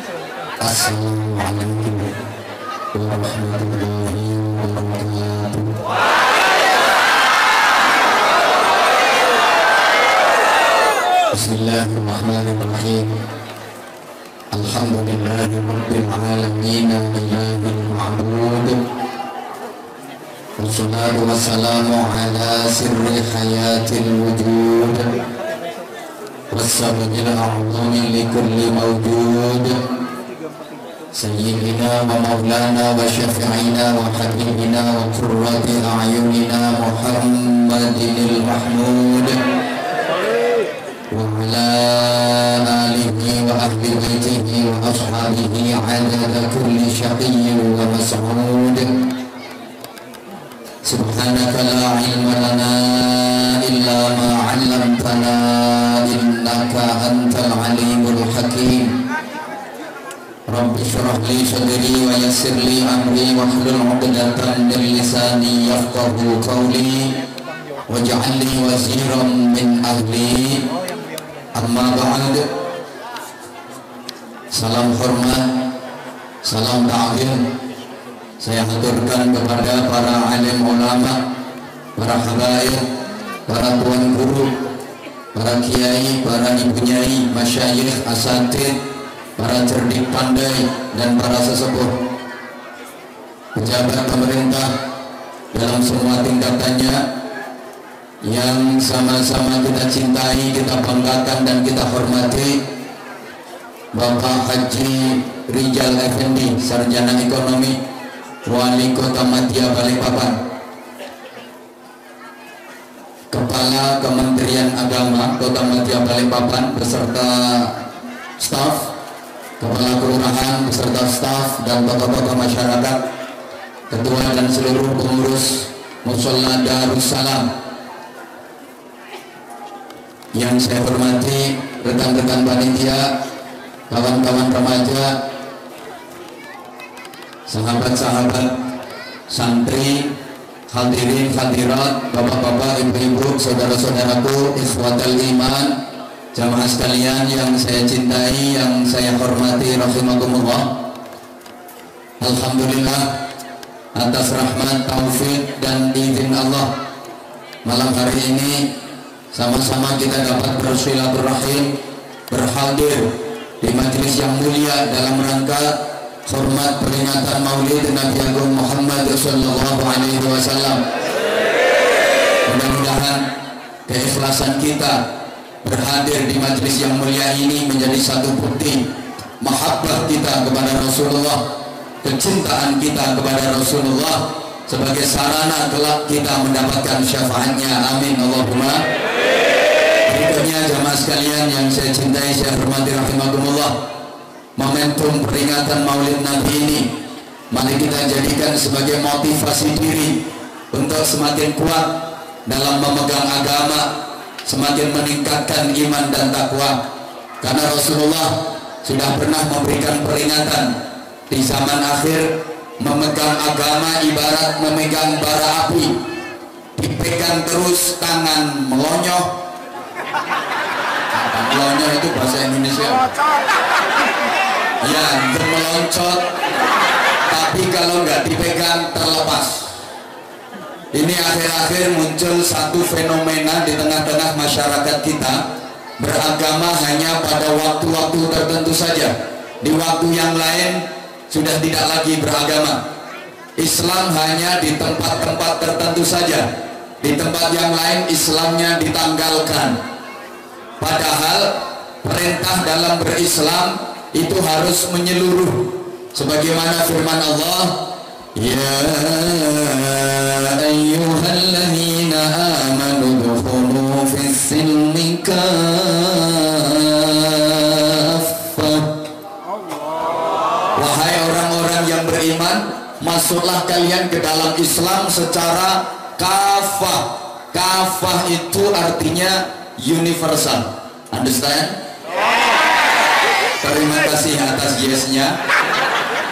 Assalamualaikum warahmatullahi wabarakatuh. Bismillahirrahmanirrahim. Alhamdulillahi rabbil alamin, ilahil ma'bud. Wassalatu wassalamu ala sirri hayatil wujud, wassababil a'zami likulli mawjud, sayyidina wa maulana wa syafi'ina wa habibina wa qurrati a'yunina Muhammadinil mahmud wa ala alihi wa ahli baitihi wa ashabihi adada kulli syaqiyyin wa mas'ud. Subhanaka la ilma lana illa ma 'allamtana innaka antal alimul hakim. Rabbi shrah li sadri wa yassir li amri wahlul 'uqdatam min lisani yafqahu qawli waj'al li waziran min ahli. Amma ba'd. Salam hormat, salam ta'zim saya haturkan kepada para alim ulama, para habaib, para tuan guru, para kiai, para ibu nyai, masyayikh, asatid, para cerdik pandai dan para sesepuh, pejabat pemerintah dalam semua tingkatannya yang sama-sama kita cintai, kita banggakan dan kita hormati. Bapak Haji Rijal Effendi, Sarjana Ekonomi, Wali Kota Madya Balikpapan, Kepala Kementerian Agama Kota Madya Balikpapan beserta staf, Kepala Kelurahan beserta staf dan tokoh-tokoh masyarakat, Ketua dan seluruh pengurus Mushola Darussalam yang saya hormati, rekan-rekan panitia, kawan-kawan remaja, sahabat-sahabat, santri, hadirin hadirat, bapak-bapak, ibu-ibu, saudara-saudaraku, ikhwatal iman, jamaah sekalian yang saya cintai, yang saya hormati, rahimakumullah. Alhamdulillah atas rahmat, taufik dan izin Allah, malam hari ini sama-sama kita dapat bersilaturahim, berhadir di majelis yang mulia dalam rangka hormat peringatan Maulid Nabi Agung Muhammad sallallahu alaihi wasallam. Mudah-mudahan keikhlasan kita berhadir di majelis yang mulia ini menjadi satu bukti mahabbah kita kepada Rasulullah, kecintaan kita kepada Rasulullah sebagai sarana kelak kita mendapatkan syafaatnya. Amin Allahumma. Berikutnya jamaah sekalian yang saya cintai, saya hormati rahimakumullah, momentum peringatan Maulid Nabi ini mari kita jadikan sebagai motivasi diri untuk semakin kuat dalam memegang agama, semakin meningkatkan iman dan takwa, karena Rasulullah sudah pernah memberikan peringatan di zaman akhir memegang agama ibarat memegang bara api, dipegang terus tangan melonyoh. Melonyoh itu bahasa Indonesia ya, meloncat, tapi kalau nggak dipegang terlepas. Ini akhir-akhir muncul satu fenomena di tengah-tengah masyarakat kita, beragama hanya pada waktu-waktu tertentu saja, di waktu yang lain sudah tidak lagi beragama. Islam hanya di tempat-tempat tertentu saja, di tempat yang lain Islamnya ditanggalkan. Padahal perintah dalam berislam itu harus menyeluruh, sebagaimana firman Allah, ya ayyuhalladzina amanu dukhulu fis-silmi kaffah. Wahai orang-orang yang beriman, masuklah kalian ke dalam Islam secara kafah. Kafah itu artinya universal. Understand? Terima kasih atas yes-nya.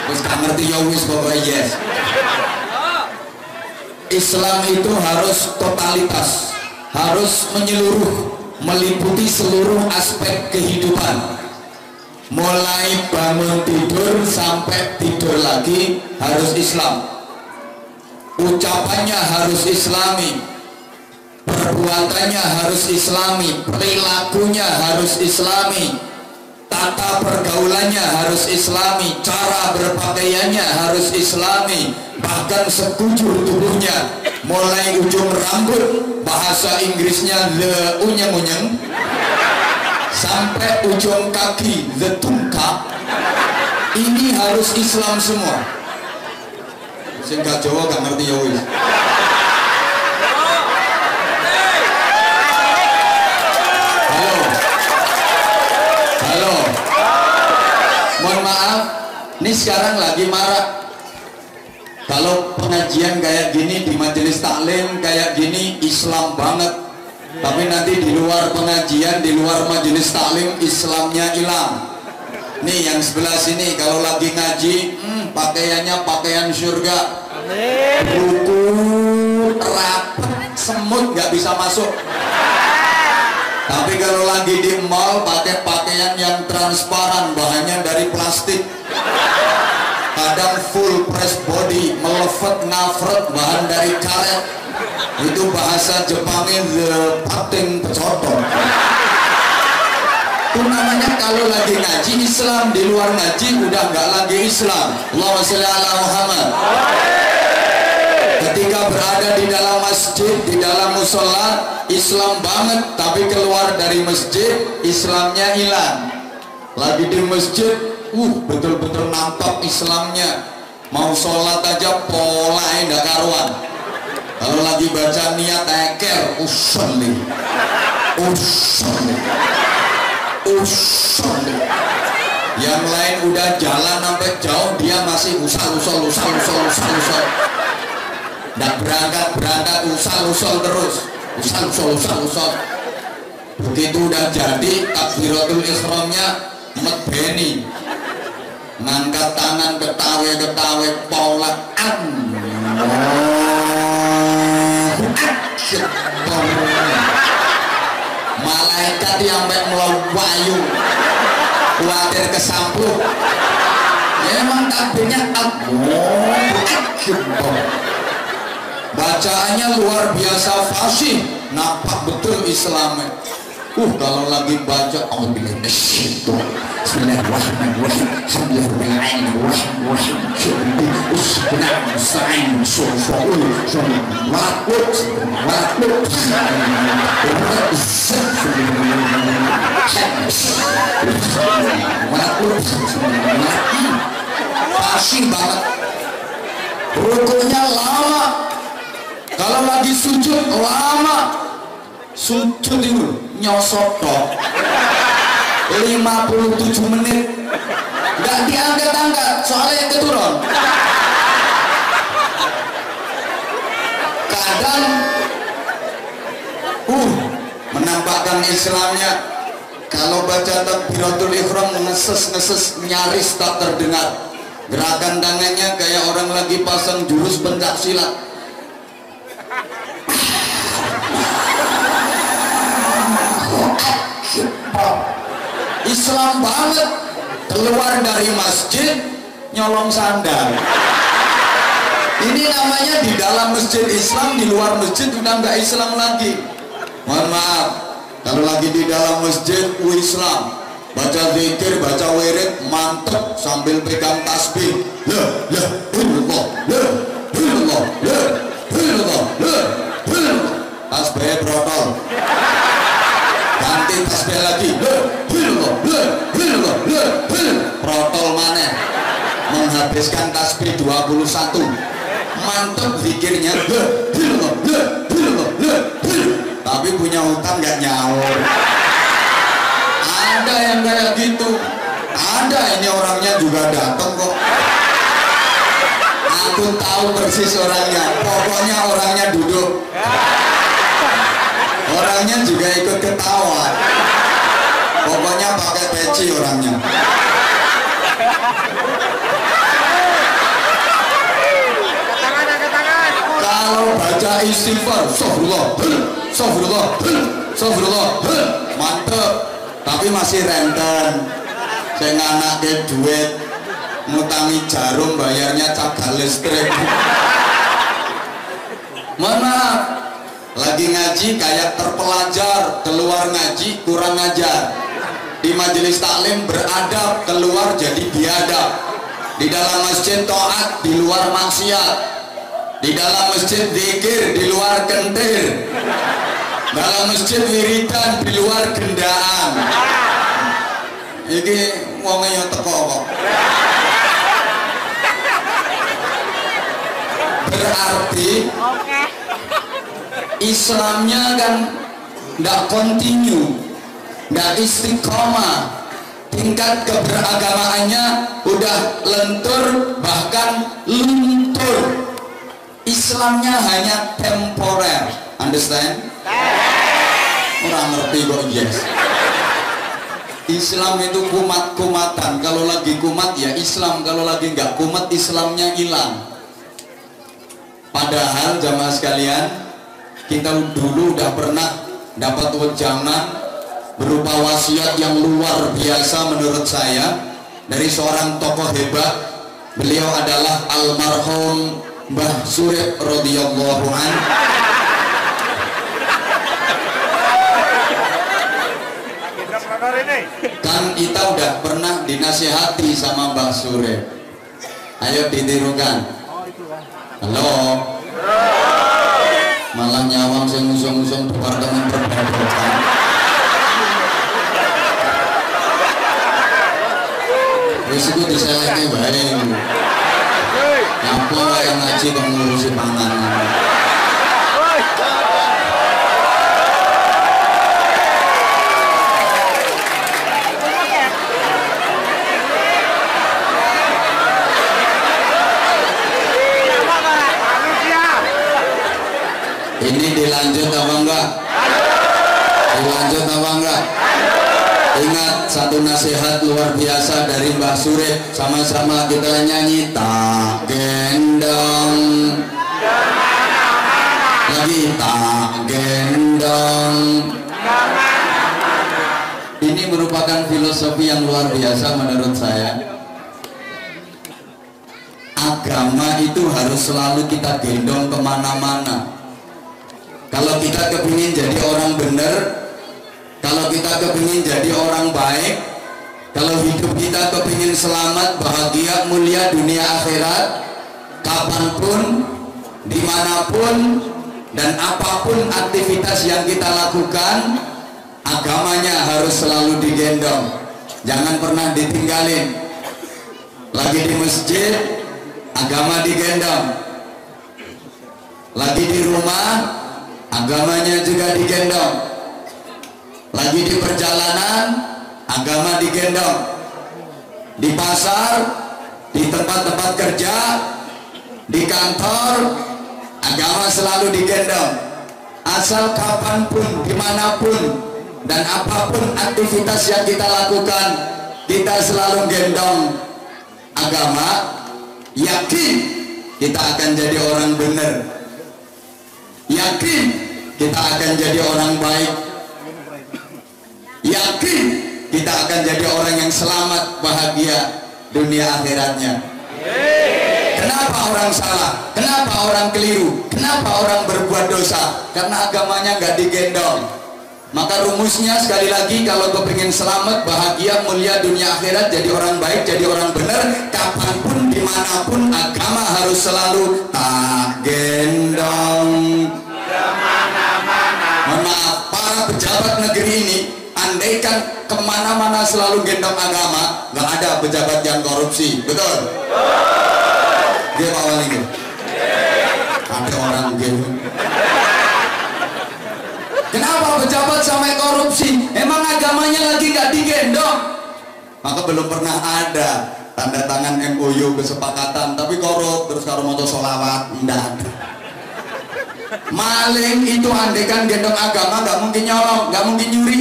Terus gak ngerti ya wis pokoknya yes. Islam itu harus totalitas, harus menyeluruh, meliputi seluruh aspek kehidupan. mulai bangun tidur sampai tidur lagi harus Islam, ucapannya harus Islami, perbuatannya harus Islami, perilakunya harus Islami, tata pergaulannya harus Islami, cara berpakaiannya harus Islami, bahkan sekujur tubuhnya mulai ujung rambut, bahasa Inggrisnya le unyeng-unyeng, sampai ujung kaki the tungkap, ini harus Islam semua. Sehingga Jawa gak ngerti ya wis. Halo, mohon maaf, ini sekarang lagi marak. Kalau pengajian kayak gini di majelis taklim kayak gini Islam banget, tapi nanti di luar pengajian, di luar majelis taklim Islamnya hilang. Nih yang sebelah sini kalau lagi ngaji, pakaiannya pakaian surga, rukun rapat, semut nggak bisa masuk. Tapi kalau lagi di mall pakai pakaian yang transparan, bahannya dari plastik, kadang full press body, melevet ngafret, bahan dari karet. Itu bahasa Jepangnya the pating pecoton. Itu namanya kalau lagi ngaji Islam, di luar ngaji udah nggak lagi Islam. Allahumma sholli ala Muhammad. Ketika berada di dalam masjid, di dalam musola, Islam banget, tapi keluar dari masjid Islamnya hilang. Lagi di masjid, betul-betul nampak Islamnya. Mau sholat aja polanya nggak karuan. Kalau lagi baca niat eker, usolli. Yang lain udah jalan sampai jauh, dia masih usal. Nggak berangkat usal terus. Usal. Begitu udah jadi takbiratul ihramnya medeni, ngangkat tangan ketawe pola malaikat yang melawayu khawatir kesampluk. Ya, emang takbirnya bacaannya luar biasa fasih, nampak betul Islamnya. Kalau lagi baca fasih banget, rukunya lama. Kalau lagi sujud lama, sujud itu nyosot tok 57 menit, nggak diangkat-angkat soalnya keturun. Kadang menampakkan Islamnya. Kalau baca takbiratul ihram ngeses nyaris tak terdengar. Gerakan tangannya kayak orang lagi pasang jurus pencak silat. Islam banget, keluar dari masjid nyolong sandal. Ini namanya di dalam masjid Islam, di luar masjid udah nggak Islam lagi. Mohon maaf, kalau lagi di dalam masjid Islam, baca zikir, baca wirid mantep sambil pegang tasbih, tasbih protol, ganti tasbih lagi, protol mana, menghabiskan tasbih 21, mantep zikirnya, tapi punya hutang nggak nyaur. Ada yang kayak gitu, ada. Ini orangnya juga datang kok, aku tahu persis orangnya. Pokoknya orangnya duduk, orangnya juga ikut ketawa, pokoknya pakai peci orangnya. Kalau baca istighfar, astagfirullah, mantep, tapi masih renten. Saya nganake duit ngutangi jarum bayarnya cagar listrik. Mohon maaf, lagi ngaji kayak terpelajar, keluar ngaji kurang ajar. Di majelis taklim beradab, keluar jadi biadab. Di dalam masjid taat, di luar maksiat. Di dalam masjid zikir, di luar kentir. Dalam masjid wiridan, di luar gendaan. Iki wonge yo teko kok. Berarti Islamnya kan tidak continue, tidak istiqomah, tingkat keberagamaannya udah lentur bahkan luntur. Islamnya hanya temporer, understand? Orang ngerti kok yes. Islam itu kumat-kumatan, kalau lagi kumat ya Islam, kalau lagi nggak kumat Islamnya hilang. Padahal jamaah sekalian, kita dulu udah pernah dapat wejangan berupa wasiat yang luar biasa menurut saya dari seorang tokoh hebat. Beliau adalah almarhum Mbah Surip radhiyallahu anhu. Kan kita udah pernah dinasihati sama Mbah Surip. Ayo ditirukan. Halo. Malah nyawang sing ngusung-ngusung departemen perpajakan. Wis iku diselehke bae. Apa yang ngaji kok ngurusi panganan. Ini dilanjut apa enggak? Dilanjut apa enggak? Ingat satu nasihat luar biasa dari Mbah Surip. Sama-sama kita nyanyi. Tak gendong lagi tak gendong. Ini merupakan filosofi yang luar biasa menurut saya. Agama itu harus selalu kita gendong kemana-mana. Kalau kita kepingin jadi orang benar, kalau kita kepingin jadi orang baik, kalau hidup kita kepingin selamat, bahagia, mulia dunia akhirat, kapanpun, dimanapun, dan apapun aktivitas yang kita lakukan, agamanya harus selalu digendong. Jangan pernah ditinggalin. Lagi di masjid, agama digendong. Lagi di rumah, agamanya juga digendong. Lagi di perjalanan, agama digendong. Di pasar, di tempat-tempat kerja, di kantor, agama selalu digendong. Asal kapanpun, dimanapun, dan apapun aktivitas yang kita lakukan, kita selalu gendong agama. Yakin kita akan jadi orang benar. Yakin kita akan jadi orang baik. Yakin kita akan jadi orang yang selamat, bahagia dunia akhiratnya. Kenapa orang salah? Kenapa orang keliru? Kenapa orang berbuat dosa? Karena agamanya nggak digendong. Maka rumusnya sekali lagi, kalau kepingin selamat, bahagia, mulia dunia akhirat, jadi orang baik, jadi orang benar, kapanpun, dimanapun, agama harus selalu tak gendong. Mohon maaf, para pejabat negeri ini, andaikan kemana-mana selalu gendong agama, nggak ada pejabat yang korupsi, betul? Dia Pak Wali itu. Ada orang gitu. Kenapa pejabat sampai korupsi? Emang agamanya lagi nggak digendong? Maka belum pernah ada tanda tangan MOU kesepakatan, tapi korup terus karo moto sholawat, enggak ada. Maling itu andaikan gendong agama nggak mungkin nyolong, nggak mungkin nyuri.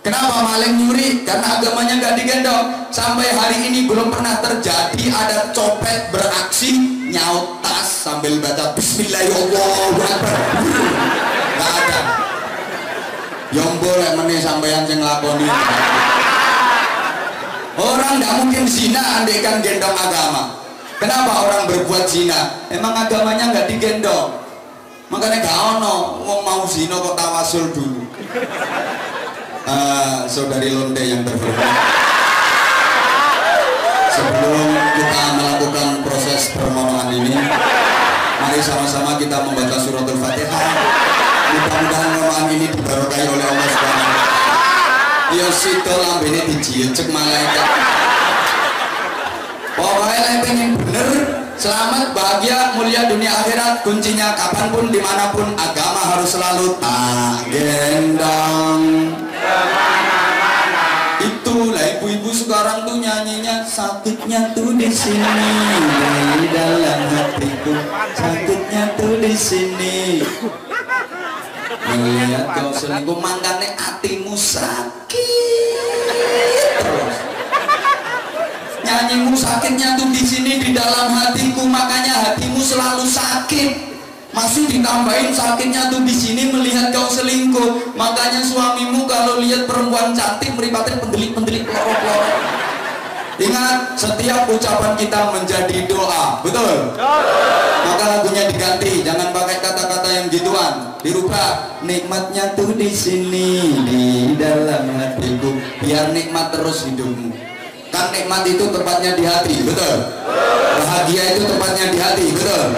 Kenapa maling nyuri? Karena agamanya nggak digendong. Sampai hari ini belum pernah terjadi ada copet beraksi nyaut tas sambil baca Bismillahirrahmanirrahim. Nggak ada. Yang boleh meneh sampeyan sing nglakoni. Orang nggak mungkin zina andaikan gendong agama. Kenapa orang berbuat zina? Emang agamanya nggak digendong. Makanya gak ono wong mau zina kok tawasul dulu. Saudari Londe yang terhormat, sebelum kita melakukan proses permohonan ini, mari sama-sama kita membaca suratul Fatihah. Mudah-mudahan mohonan ini diberkahi oleh Allah Subhanahu wa taala. Ya sito lambene dijicek malaikat. Pokoknya pengen bener, selamat, bahagia, mulia dunia akhirat, kuncinya kapanpun, dimanapun, agama harus selalu tak gendong kemana-mana. Itulah ibu-ibu sekarang tuh nyanyinya, sakitnya tuh di sini, di dalam hatiku, sakitnya tuh di sini. Melihat kau selingkuh, makanya hatimu sakit terus. Nyanyimu sakitnya tuh di sini di dalam hatiku, makanya hatimu selalu sakit. Masih ditambahin sakitnya tuh di sini melihat kau selingkuh, makanya suamimu kalau lihat perempuan cantik meripatnya pendelik-pendelik pelorok-pelorok. Ingat, setiap ucapan kita menjadi doa, betul? Maka lagunya diganti, jangan pakai kata-kata yang gituan, dirubah. Nikmatnya tuh di sini di dalam hatiku, biar nikmat terus hidupmu. Kan nikmat itu tempatnya di hati, betul? Bahagia itu tempatnya di hati, betul?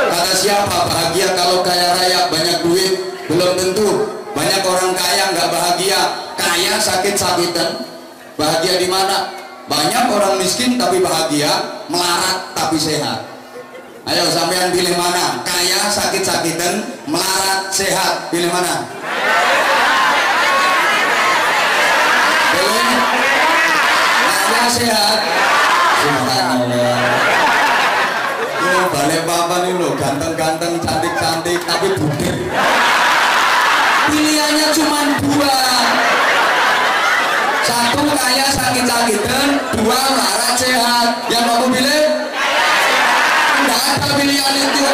Kata siapa bahagia kalau kaya raya banyak duit? Belum tentu. Banyak orang kaya nggak bahagia, kaya sakit-sakitan. Bahagia di mana? Banyak orang miskin tapi bahagia, melarat tapi sehat. Ayo sampean pilih mana? Kaya sakit-sakitan, melarat sehat, pilih mana? Pilih kaya sehat. Subhanallah. Yo balik papan ini lo, ganteng-ganteng, cantik-cantik tapi budik. Pilihannya cuma dua. Satu kaya sakit-sakitan, dua melarat sehat. Yang mau pilih? Tidak ada pilihan itu.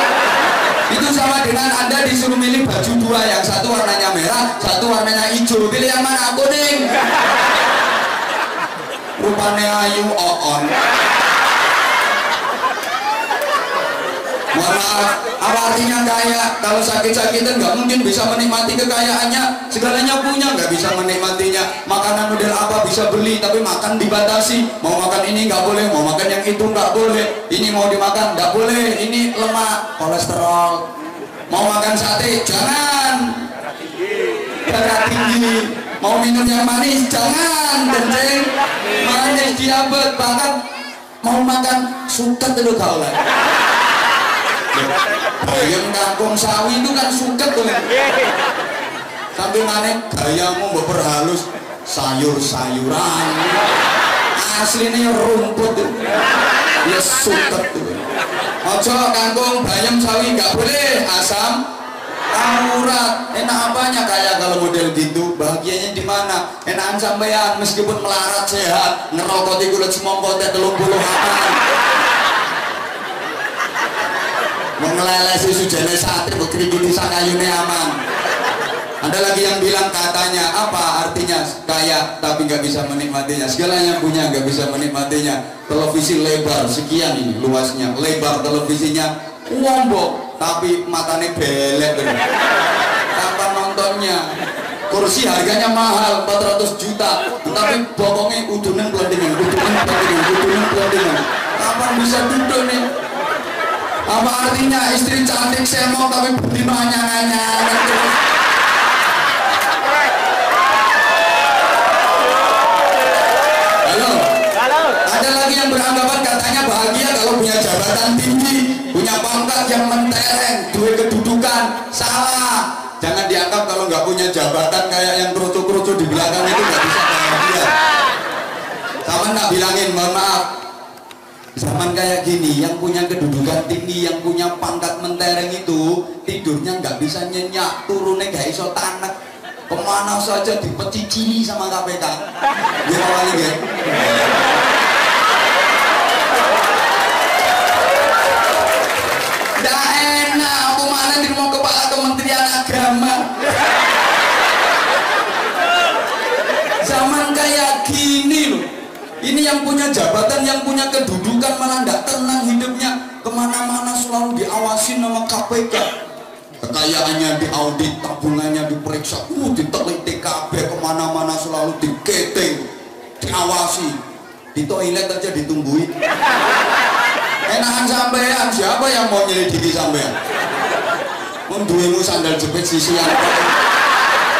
Itu sama dengan Anda disuruh milih baju dua, yang satu warnanya merah, satu warnanya hijau. Pilih yang mana? Kuning. Rupanya ayu oon. Mohon maaf, apa artinya kaya? Kalau sakit-sakitan nggak mungkin bisa menikmati kekayaannya. Segalanya punya, nggak bisa menikmatinya. Makanan model apa bisa beli, tapi makan dibatasi. Mau makan ini nggak boleh, mau makan yang itu nggak boleh. Ini mau dimakan nggak boleh, ini lemak, kolesterol. Mau makan sate, jangan. Darah tinggi. Mau minum yang manis, jangan. Kencing, manis, diabetes, bahkan mau makan suket itu kau lah. Bayam kangkung sawi itu kan suket tuh. Sampai mana gayamu berhalus sayur-sayuran. Aslinya rumput tuh. Ya suket tuh. Ojo kangkung, bayam, sawi nggak boleh, asam aurat. Enak apanya kayak kalau model gitu? Bahagianya di mana? Enakan sampean meskipun melarat sehat, ngerokok di kulit semongkotnya 30 hapan. Mengelelesi sujane sate bekerja sakayune aman. Ada lagi yang bilang katanya apa artinya kaya tapi nggak bisa menikmatinya. Segalanya punya nggak bisa menikmatinya. Televisi lebar sekian ini luasnya, lebar televisinya wombok tapi matanya belek bener. Kapan nontonnya? Kursi harganya mahal 400 juta tapi bokongnya udunan pelandingan. Kapan bisa duduk nih? Apa artinya istri cantik semok tapi betina anyang-anyang terus. Halo. Ada lagi yang beranggapan katanya bahagia kalau punya jabatan tinggi, punya pangkat yang mentereng, duit kedudukan. Salah. Jangan dianggap kalau nggak punya jabatan kayak yang kerucu-kerucu di belakang itu nggak bisa bahagia. Sama nggak bilangin, mohon maaf. Zaman kayak gini, yang punya kedudukan tinggi, yang punya pangkat mentereng itu tidurnya nggak bisa nyenyak, turunnya nggak iso tanek, kemana saja dipecicili sama KPK. Gimana lagi ya? Nggak enak, aku mana di rumah kepala Kementerian Agama. Zaman kayak gini loh. Ini punya jabatan, yang punya kedudukan malah tidak tenang hidupnya. Kemana-mana selalu diawasin sama KPK. Kekayaannya diaudit, tabungannya diperiksa, diteliti KB, kemana-mana selalu diketing, diawasi. Di toilet aja ditungguin. Enakan sampean, siapa yang mau nyelidiki sampean? Menduimu sandal jepit sisian,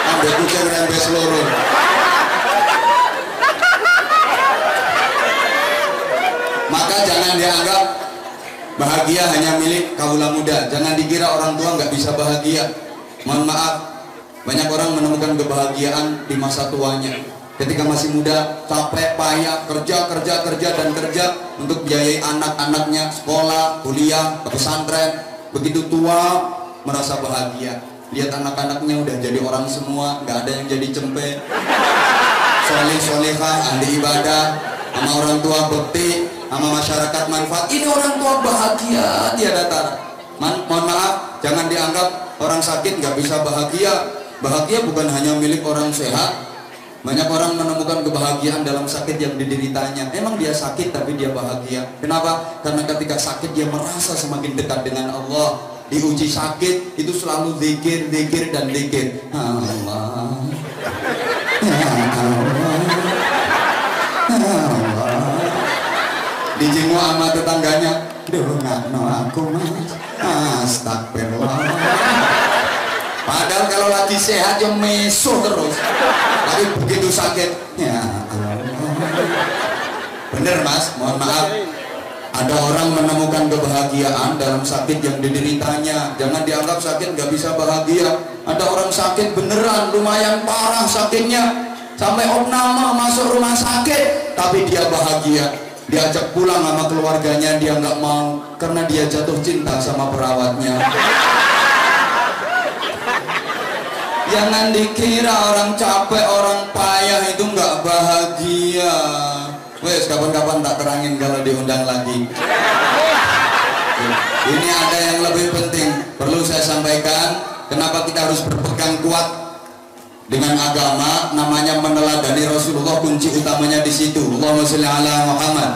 ambil kucing rembes loro. Maka jangan dianggap bahagia hanya milik kaula muda. Jangan dikira orang tua nggak bisa bahagia. Mohon maaf, banyak orang menemukan kebahagiaan di masa tuanya. Ketika masih muda, capek, payah, kerja untuk biayai anak-anaknya sekolah, kuliah, ke pesantren. Begitu tua, merasa bahagia. Lihat anak-anaknya udah jadi orang semua, nggak ada yang jadi cempe. Soleh, solehah, ahli ibadah, sama orang tua bekti, sama masyarakat manfaat. Ini orang tua bahagia, tiada tara. Mohon maaf, jangan dianggap orang sakit nggak bisa bahagia. Bahagia bukan hanya milik orang sehat. Banyak orang menemukan kebahagiaan dalam sakit yang dideritanya. Memang dia sakit tapi dia bahagia. Kenapa? Karena ketika sakit dia merasa semakin dekat dengan Allah. Diuji sakit itu selalu zikir, zikir dan zikir. Allah, ya Allah. Dijimu sama tetangganya, dongakno aku mas, astagfirullah. Padahal kalau lagi sehat ya meso terus, tapi begitu sakit, ya Allah. Bener mas, mohon maaf. Ada orang menemukan kebahagiaan dalam sakit yang dideritanya. Jangan dianggap sakit nggak bisa bahagia. Ada orang sakit beneran, lumayan parah sakitnya, sampai opname masuk rumah sakit, tapi dia bahagia. Diajak pulang sama keluarganya, dia nggak mau karena dia jatuh cinta sama perawatnya. Jangan dikira orang capek, orang payah itu nggak bahagia. Wes, kapan-kapan tak terangin kalau diundang lagi. Ini ada yang lebih penting perlu saya sampaikan. Kenapa kita harus berpegang kuat dengan agama? Namanya meneladani Rasulullah, kunci utamanya di situ. Allahumma sholli ala Muhammad.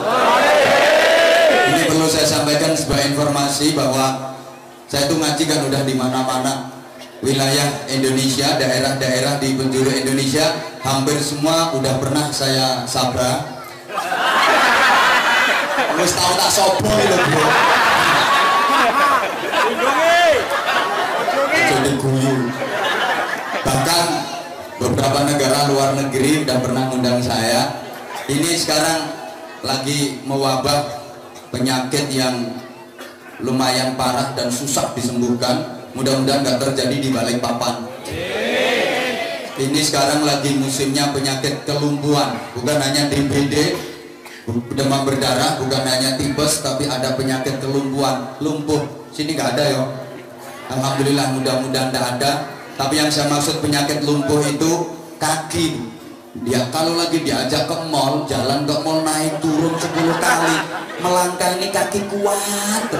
Ini perlu saya sampaikan sebagai informasi bahwa saya itu ngaji kan udah di mana-mana. Wilayah Indonesia, daerah-daerah di penjuru Indonesia, hampir semua udah pernah saya sabra. Wis tahu tak sopo lho, Bro. Jadi guyu. Bahkan beberapa negara luar negeri udah pernah undang saya. Ini sekarang lagi mewabah penyakit yang lumayan parah dan susah disembuhkan. Mudah-mudahan nggak terjadi di Balikpapan. Ini sekarang lagi musimnya penyakit kelumpuhan, bukan hanya DBD, demam berdarah, bukan hanya tipes, tapi ada penyakit kelumpuhan, lumpuh. Sini nggak ada ya. Alhamdulillah, mudah-mudahan tidak ada. Tapi yang saya maksud penyakit lumpuh itu kaki. Dia kalau lagi diajak ke mall, jalan ke mall naik turun 10 kali, melangkah ini kaki kuat.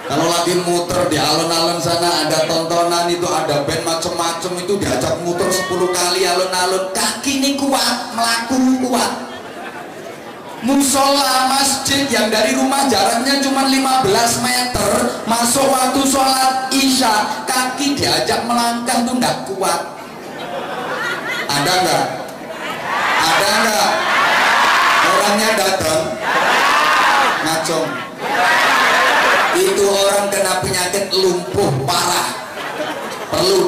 Kalau lagi muter di alun-alun sana ada tontonan itu, ada band macem-macem itu diajak muter 10 kali alun-alun, kaki ini kuat, melaku kuat. Musola masjid yang dari rumah jaraknya cuma 15 meter, masuk waktu sholat isya, kaki diajak melangkah tuh nggak kuat. Ada nggak? Ada nggak? Orangnya datang ngacung. Itu orang kena penyakit lumpuh parah, perlu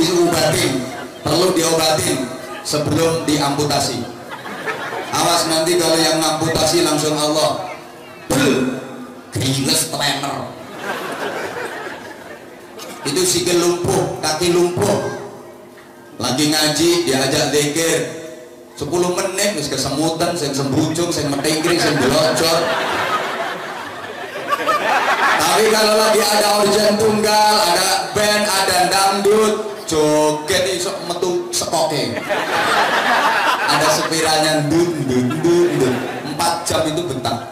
diobatin sebelum diamputasi. Awas nanti kalau yang amputasi langsung Allah giles trainer. Itu sikil lumpuh, kaki lumpuh. Lagi ngaji diajak zikir 10 menit wis kesemutan, sing sembucung, sing metingkring, sing blocor. Tapi kalau lagi ada organ tunggal, ada band, ada dangdut, joget iso metu sekoke. Ada sepiranya dun 4 jam itu betah.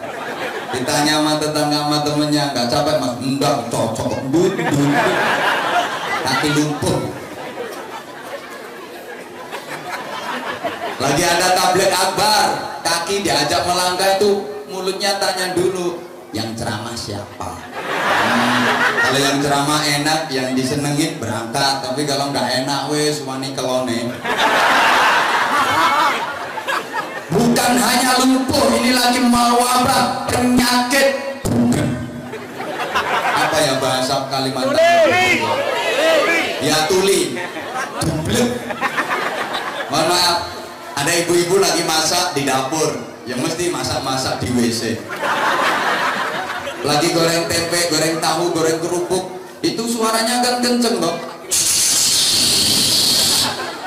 Ditanya sama tetangga sama temennya, nggak capek mas? Enggak, cocok dun kaki lumpuh. Lagi lagi ada tablet akbar, kaki diajak melangkah itu mulutnya tanya dulu, yang ceramah siapa? Kalau yang ceramah enak, yang disenengin berangkat, tapi kalau nggak enak wes wani kelone. Bukan hanya lumpuh, ini lagi mewabah penyakit. Apa ya bahasa Kalimantan? Ya tuli, dublek. Mohon maaf, ada ibu-ibu lagi masak di dapur, yang mesti masak-masak di WC. Lagi goreng tempe, goreng tahu, goreng kerupuk, itu suaranya kan kenceng dong.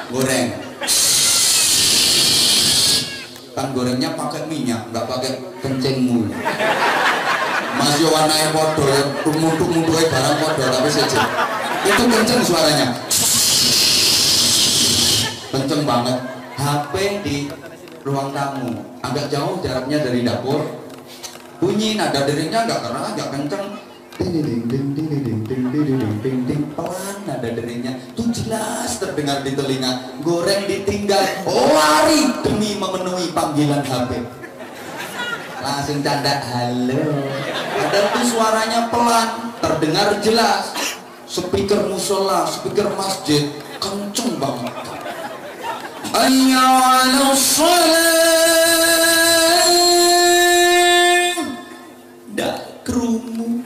Goreng, kan gorengnya pakai minyak, nggak pakai kencing mulu. Masih warnanya podo, muntuk-muntuknya barang podo, tapi saja itu kenceng suaranya, kenceng banget. HP di ruang tamu agak jauh jaraknya dari dapur, bunyi nada deringnya agak keras, agak kenceng, pelan nada deringnya tuh jelas terdengar di telinga. Goreng ditinggal, lari demi memenuhi panggilan HP, langsung canda halo. Padahal tuh suaranya pelan, terdengar jelas. Speaker musola, speaker masjid kenceng banget. Hayya 'alas shalah, ndak kerumu.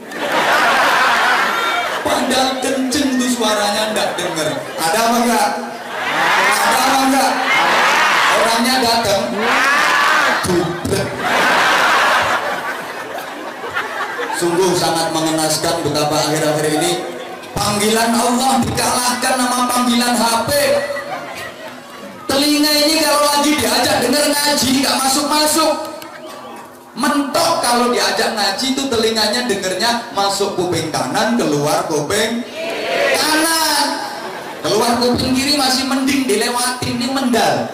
Padahal kenceng tuh suaranya, ndak denger. Ada apa enggak? Ada apa enggak? Orangnya datang. Sungguh sangat mengenaskan betapa akhir-akhir ini panggilan Allah dikalahkan nama panggilan HP. Telinga ini kalau lagi diajak dengar ngaji nggak masuk-masuk. Mentok kalau diajak ngaji itu telinganya dengernya masuk kuping kanan, keluar kuping kanan. Keluar kuping kiri masih mending dilewatin, ini mendal.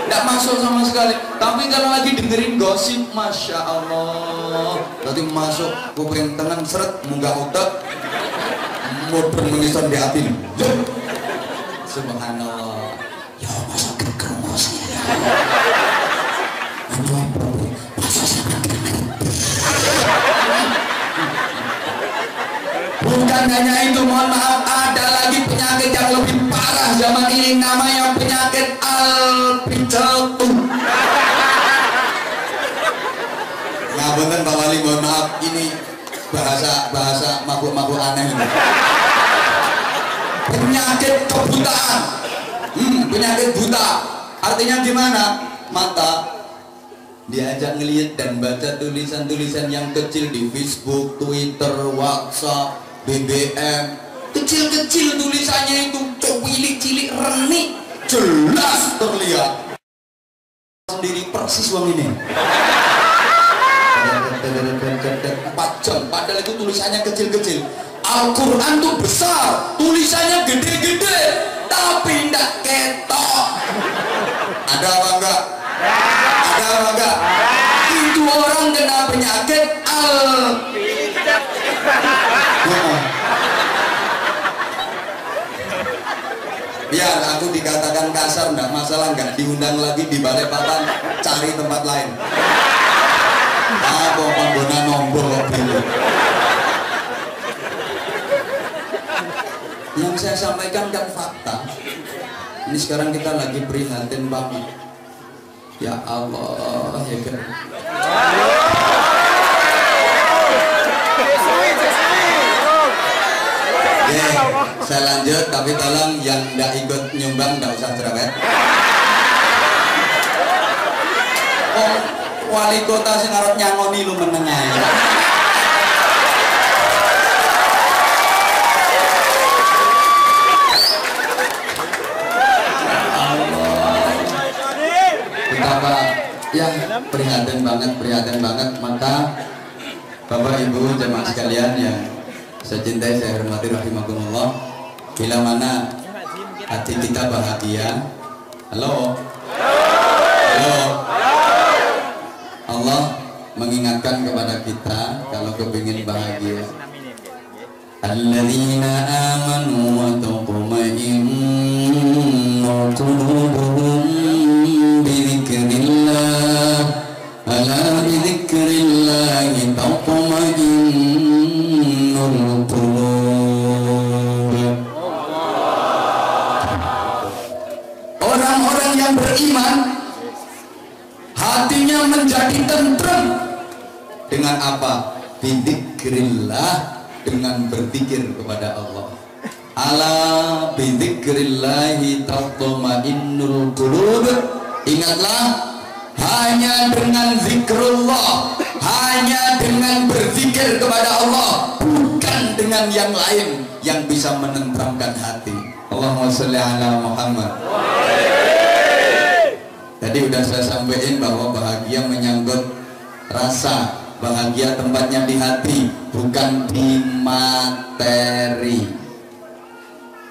Nggak masuk sama sekali. Tapi kalau lagi dengerin gosip, masya Allah, tadi masuk kuping tengah seret, munggah otak, modern mengisan di hati. Subhanallah. Ya masa kekermas ya. Bukan hanya itu, mohon maaf, ada lagi penyakit yang lebih parah zaman ini, namanya penyakit al-bijatu. Ngapunten Pak Wali, mohon maaf, ini bahasa mabuk-mabuk aneh ini. Penyakit kebutaan, penyakit buta. Artinya gimana? Mata diajak ngelihat dan baca tulisan-tulisan yang kecil di Facebook, Twitter, WhatsApp, BBM, kecil-kecil tulisannya itu, cilik-cilik renik, jelas terlihat sendiri persis uang ini. 4 jam, padahal itu tulisannya kecil-kecil. Al-Quran tuh besar, tulisannya gede-gede, tapi ndak ketok. Ada apa enggak? Ada apa enggak? Itu orang kena penyakit biar aku dikatakan kasar enggak masalah, enggak diundang lagi di balai papan, cari tempat lain. Apa pengguna nombor kok dulu. Yang saya sampaikan kan fakta. Ini sekarang kita lagi prihatin banget. Ya Allah, ya kan. Saya lanjut, tapi tolong yang tidak ikut nyumbang tidak usah cerewet. Oh, wali kota sing arep nyangoni lu menengah. Betapa ya prihatin banget. Maka Bapak Ibu jemaah sekalian yang saya cintai, saya hormati rahimakumullah, bila mana hati kita bahagia, halo, Allah mengingatkan kepada kita kalau kepingin bahagia, alladzina amanu wa tatma'innu qulubuhum bidzikrillah ala bidzikrillah tatma'innul qulub. Orang-orang yang beriman hatinya menjadi tentrem dengan apa? Bidzikrillah, dengan berzikir kepada Allah. Ala bidzikrillahi tatma'innul qulub. Ingatlah, hanya dengan zikrullah, hanya dengan berzikir kepada Allah, bukan dengan yang lain yang bisa menenteramkan hati. Allahumma sholli ala Muhammad. Tadi udah saya sampaikan bahwa bahagia menyangkut rasa. Bahagia tempatnya di hati, bukan di materi.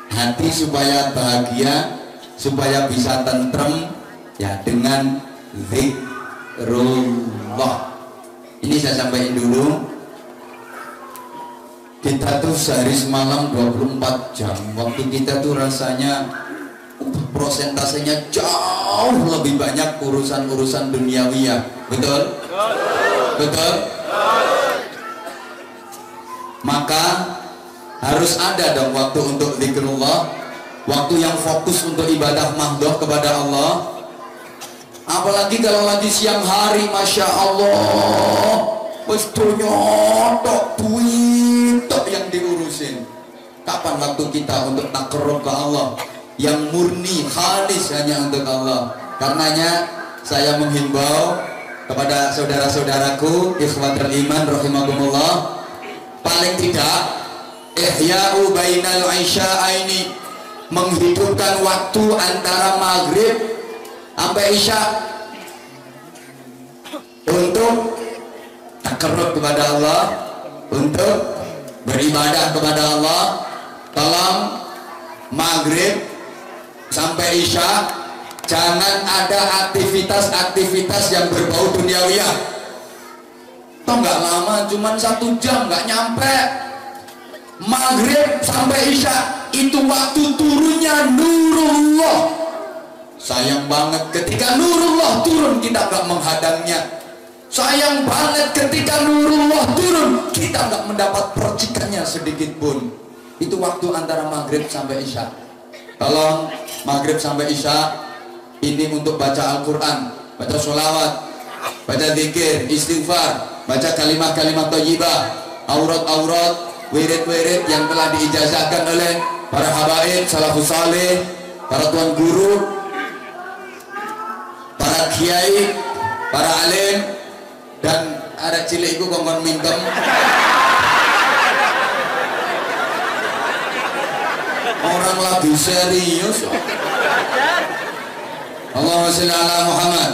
Hati supaya bahagia, supaya bisa tentrem, ya dengan zikrullah. Ini saya sampaikan dulu. Kita tuh sehari semalam 24 jam. Waktu kita tuh rasanya prosentasenya jauh lebih banyak urusan-urusan duniawiyah. Betul? Betul? Maka harus ada dong waktu untuk zikrullah, waktu yang fokus untuk ibadah mahdoh kepada Allah. Apalagi kalau lagi siang hari, masya Allah, pastinya tok duit tok yang diurusin. Kapan waktu kita untuk takarrub ke Allah yang murni, khalis hanya untuk Allah? Karenanya saya menghimbau kepada saudara-saudaraku ikhwatul iman rahimakumullah, paling tidak ihya'u bainal isya'aini, menghidupkan waktu antara maghrib sampai isya untuk takarrub kepada Allah, untuk beribadah kepada Allah. Tolong maghrib sampai isya jangan ada aktivitas-aktivitas yang berbau duniawiyah. Toh nggak lama, cuman 1 jam, nggak nyampe. Maghrib sampai isya itu waktu turunnya nurullah. Sayang banget ketika nurullah turun kita nggak menghadangnya. Sayang banget ketika nurullah turun kita nggak mendapat percikannya sedikit pun. Itu waktu antara maghrib sampai isya. Tolong maghrib sampai isya ini untuk baca Al-Quran, baca sholawat, baca zikir, istighfar, baca kalimat-kalimat thayyibah, aurat-aurat, wirid-wirid yang telah diijazahkan oleh para habaib, salafus saleh, para tuan guru, para kiai, para alim, dan ada cilik iku kongkon mingkem. Orang lagi serius. Allahumma sholli ala Muhammad.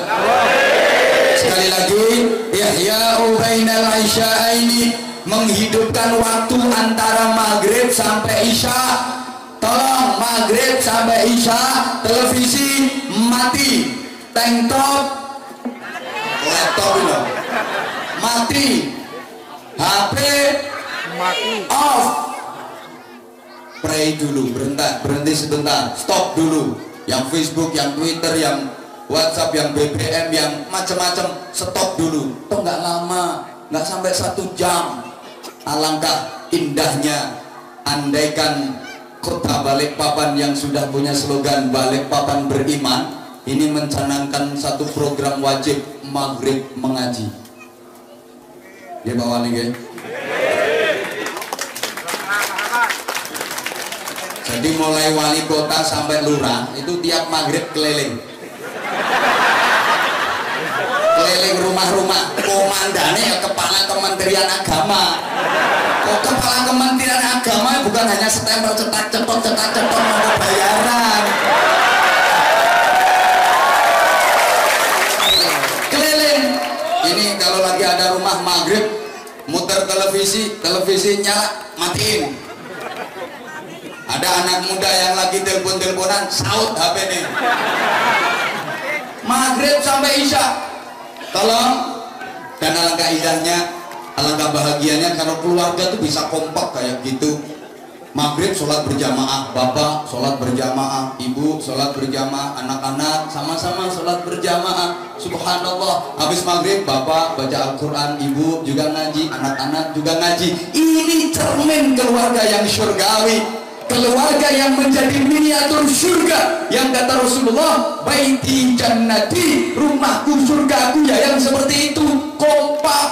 Sekali lagi, ihya'u bainal isya'aini, menghidupkan waktu antara maghrib sampai isya. Tolong maghrib sampai isya televisi mati, tank top, laptop loh mati, HP mati, off. Pray dulu, berhenti sebentar, stop dulu. Yang Facebook, yang Twitter, yang WhatsApp, yang BBM, yang macam-macam, stop dulu. Toh nggak lama, nggak sampai 1 jam. Alangkah indahnya andaikan kota Balikpapan yang sudah punya slogan Balikpapan beriman ini mencanangkan satu program wajib maghrib mengaji. Ya bawa nih guys. Jadi mulai wali kota sampai lurah itu tiap maghrib keliling rumah-rumah. Komandannya ya kepala Kementerian Agama. Kok kepala Kementerian Agama bukan hanya stempel cetak cetok mau bayaran. Keliling. Ini kalau lagi ada rumah maghrib muter televisi nyala matiin. Ada anak muda yang lagi telepon-teleponan, saut HP nih. Maghrib sampai isya. Tolong. Dan alangkah indahnya, alangkah bahagianya kalau keluarga tuh bisa kompak kayak gitu. Maghrib sholat berjamaah, bapak sholat berjamaah, ibu sholat berjamaah, anak-anak sama-sama sholat berjamaah. Subhanallah, habis maghrib bapak baca Al-Quran, ibu juga ngaji, anak-anak juga ngaji. Ini cermin keluarga yang syurgawi, keluarga yang menjadi miniatur surga. Yang kata Rasulullah, baiti jannati, rumahku surgaku ya, yang seperti itu. Kompak.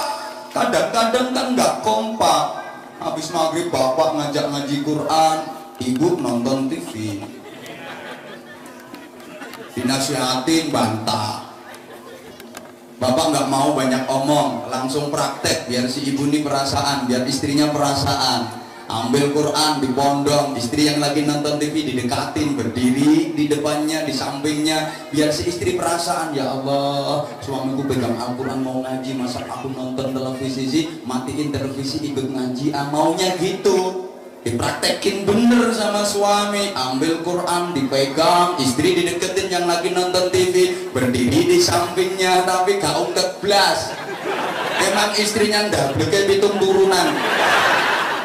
Kadang-kadang kan nggak kompak. Habis maghrib bapak ngajak ngaji Quran, ibu nonton TV, dinasihatin bantah. Bapak nggak mau banyak omong, langsung praktek biar si ibu ini perasaan, biar istrinya perasaan. Ambil Quran dipondong, istri yang lagi nonton TV didekatin, berdiri di depannya, di sampingnya, biar si istri perasaan. Ya Allah, suamiku pegang Al-Quran mau ngaji, masa aku nonton televisi sih, matiin televisi ikut ngaji. Maunya gitu, dipraktekin bener sama suami. Ambil Quran dipegang, istri dideketin yang lagi nonton TV, berdiri di sampingnya, tapi gak ungkep blas. Emang istrinya ndak kayak pitung turunan,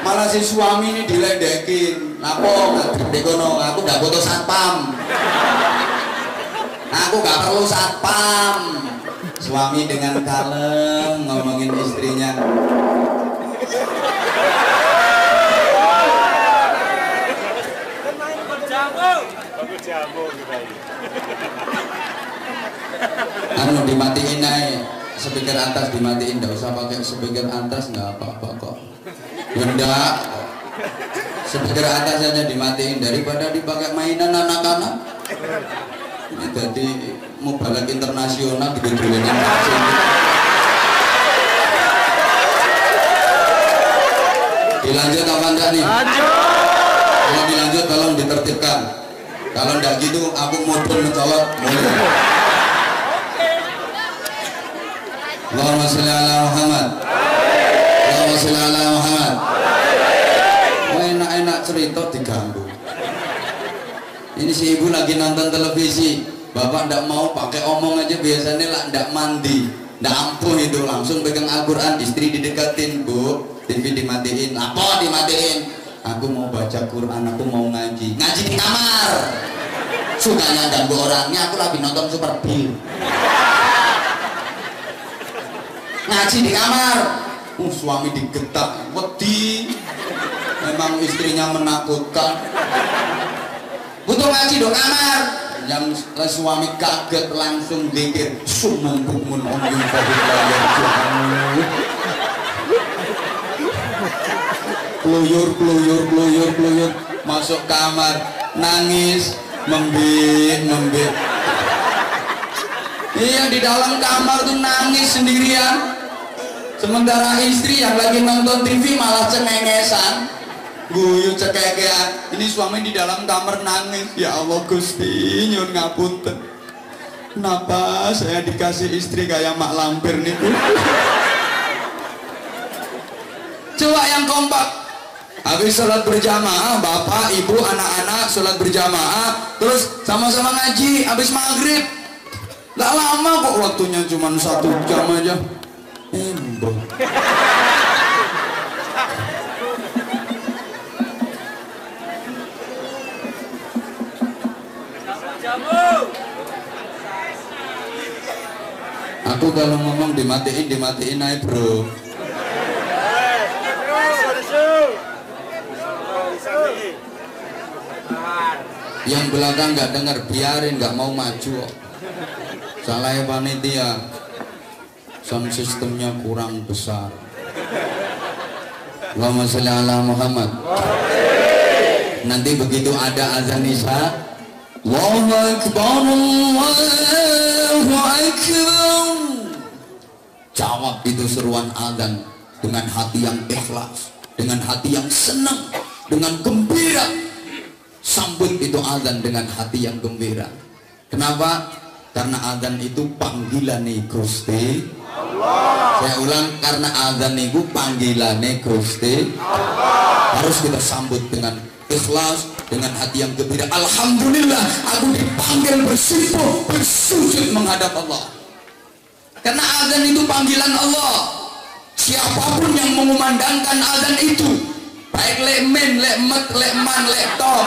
malah si suami ini diledekin. Lapo dekono, aku gak butuh satpam, aku gak perlu satpam. Suami dengan kalem ngomongin istrinya, anu dimatiin aja speaker atas, dimatiin, nggak usah pakai speaker atas, nggak apa-apa kok. Benda speaker atas saja dimatiin daripada dipakai mainan anak-anak. Ini jadi mau balik internasional digedulin. Dilanjut apa enggak nih? Kalau dilanjut tolong ditertibkan. Kalau enggak gitu aku mudun mencolot mulai. Allahumma sholli ala Muhammad. Allahumma sholli ala Muhammad. Enak-enak cerita diganggu. Ini si ibu lagi nonton televisi, bapak ndak mau pakai omong aja, biasanya lah ndak mandi, ndak ampuh itu, langsung pegang Al-Quran, istri dideketin, bu, TV dimatiin. Apa dimatiin? Aku mau baca Quran, aku mau ngaji. Ngaji di kamar. Sukanya ganggu orangnya, aku lagi nonton Super Bill. Ngaji di kamar. Suami digetak, wedi. Memang istrinya menakutkan. Butuh ngaji di kamar. Yang suami kaget langsung dikir, sumum bukmun omyum fahidlayar juhamu. Keluyur masuk kamar, nangis, membik. Iya, di dalam kamar tuh nangis sendirian. Sementara istri yang lagi nonton TV malah cengengesan, guyu cekekean. Ini suami di dalam kamar nangis. Ya Allah Gusti, nyun ngapunten, kenapa saya dikasih istri kayak mak lampir nih? Coba yang kompak, habis sholat berjamaah, bapak, ibu, anak-anak sholat berjamaah, terus sama-sama ngaji, habis maghrib. Gak lama kok, waktunya cuma 1 jam aja. Embong. Aku kalau ngomong dimatiin aja bro. Yang belakang nggak dengar, biarin, nggak mau maju. Salahnya panitia, sound sistemnya kurang besar. Allahumma sholli ala Muhammad. Nanti begitu ada azan isya, Allahu Akbar, Allahu Akbar, jawab itu seruan azan dengan hati yang ikhlas, dengan hati yang senang, dengan gembira. Sambut itu azan dengan hati yang gembira. Kenapa? Karena azan itu panggilan Gusti Allah. Saya ulang, karena azan itu panggilan Gusti Allah. Harus kita sambut dengan ikhlas, dengan hati yang gembira. Alhamdulillah, aku dipanggil bersimpuh, bersujud menghadap Allah. Karena azan itu panggilan Allah. Siapapun yang mengumandangkan azan itu, baik lek men, lek met, lek man, lek tok,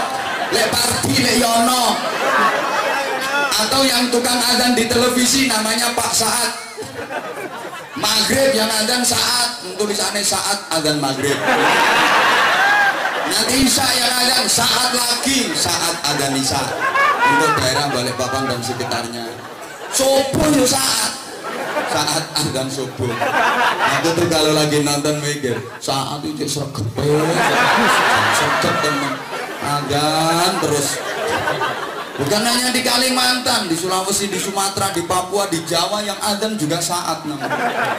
lek parti, lek yono, atau yang tukang adzan di televisi namanya Pak Saat. Maghrib yang adzan saat, tulisannya saat adzan maghrib. Nanti isya yang adzan saat lagi, saat adzan isya. Untuk daerah Balikpapan dan sekitarnya. Subuh yo saat adzan subuh. Aku tuh kalau lagi nonton mikir, saat itu sregep. Sregep temen. Adzan terus. Bukan hanya di Kalimantan, di Sulawesi, di Sumatera, di Papua, di Jawa yang adzan juga saat namanya.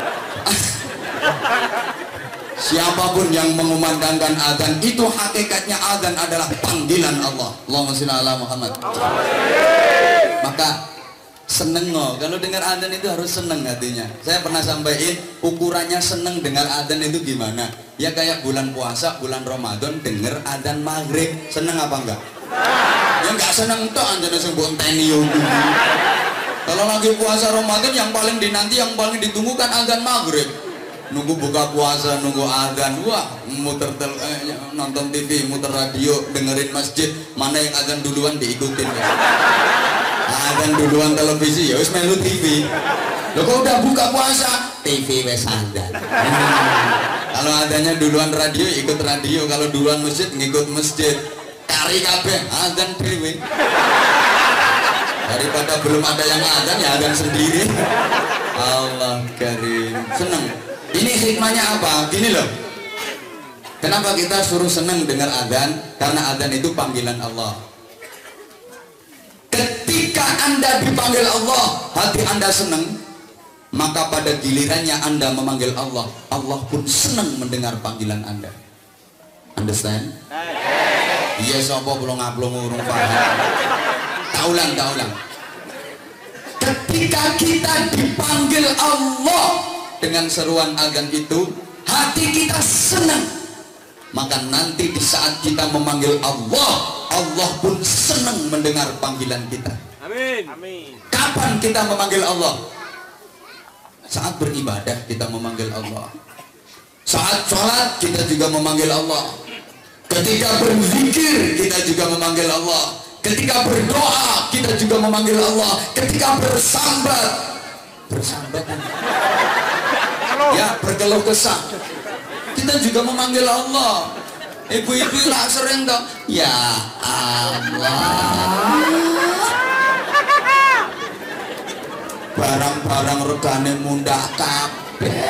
Siapapun yang mengumandangkan adzan itu hakikatnya adzan adalah panggilan Allah. Allahumma sholli ala Muhammad. Maka seneng kalau dengar adzan itu harus seneng hatinya. Saya pernah sampaikan ukurannya seneng dengar adzan itu gimana? Ya kayak bulan puasa, bulan Ramadan dengar adzan maghrib, seneng apa enggak? Ya nggak seneng toh anjana sebut tenio. Kalau lagi puasa Ramadan yang paling dinanti, yang paling ditunggu kan adzan maghrib. Nunggu buka puasa, nunggu adzan, wah muter nonton TV, muter radio, dengerin masjid, mana yang adzan duluan diikutin. Ya. Adzan duluan televisi, ya wis melu TV. Loh kok udah buka puasa, TV wes adzan. Kalau adzannya duluan radio, ikut radio. Kalau duluan masjid, ngikut masjid. Kari kabeh adzan dhewe. Daripada belum ada yang adzan ya adzan sendiri. Allah karim. Seneng. Ini hikmahnya apa? Gini loh. Kenapa kita suruh seneng dengar adzan? Karena adzan itu panggilan Allah. Ketika Anda dipanggil Allah, hati Anda seneng, maka pada gilirannya Anda memanggil Allah, Allah pun senang mendengar panggilan Anda. Understand? Iya, sapa belum ngaplong urung paham. Taulang. Ketika kita dipanggil Allah dengan seruan adzan itu, hati kita senang. Maka nanti di saat kita memanggil Allah, Allah pun senang mendengar panggilan kita. Amin. Kapan kita memanggil Allah? Saat beribadah kita memanggil Allah. Saat sholat kita juga memanggil Allah. Ketika berzikir kita juga memanggil Allah. Ketika berdoa kita juga memanggil Allah. Ketika bersambat ya berkeluh kesah kita juga memanggil Allah. Ibu-ibu lah sering dong, ya Allah, barang-barang regane mundak kabeh,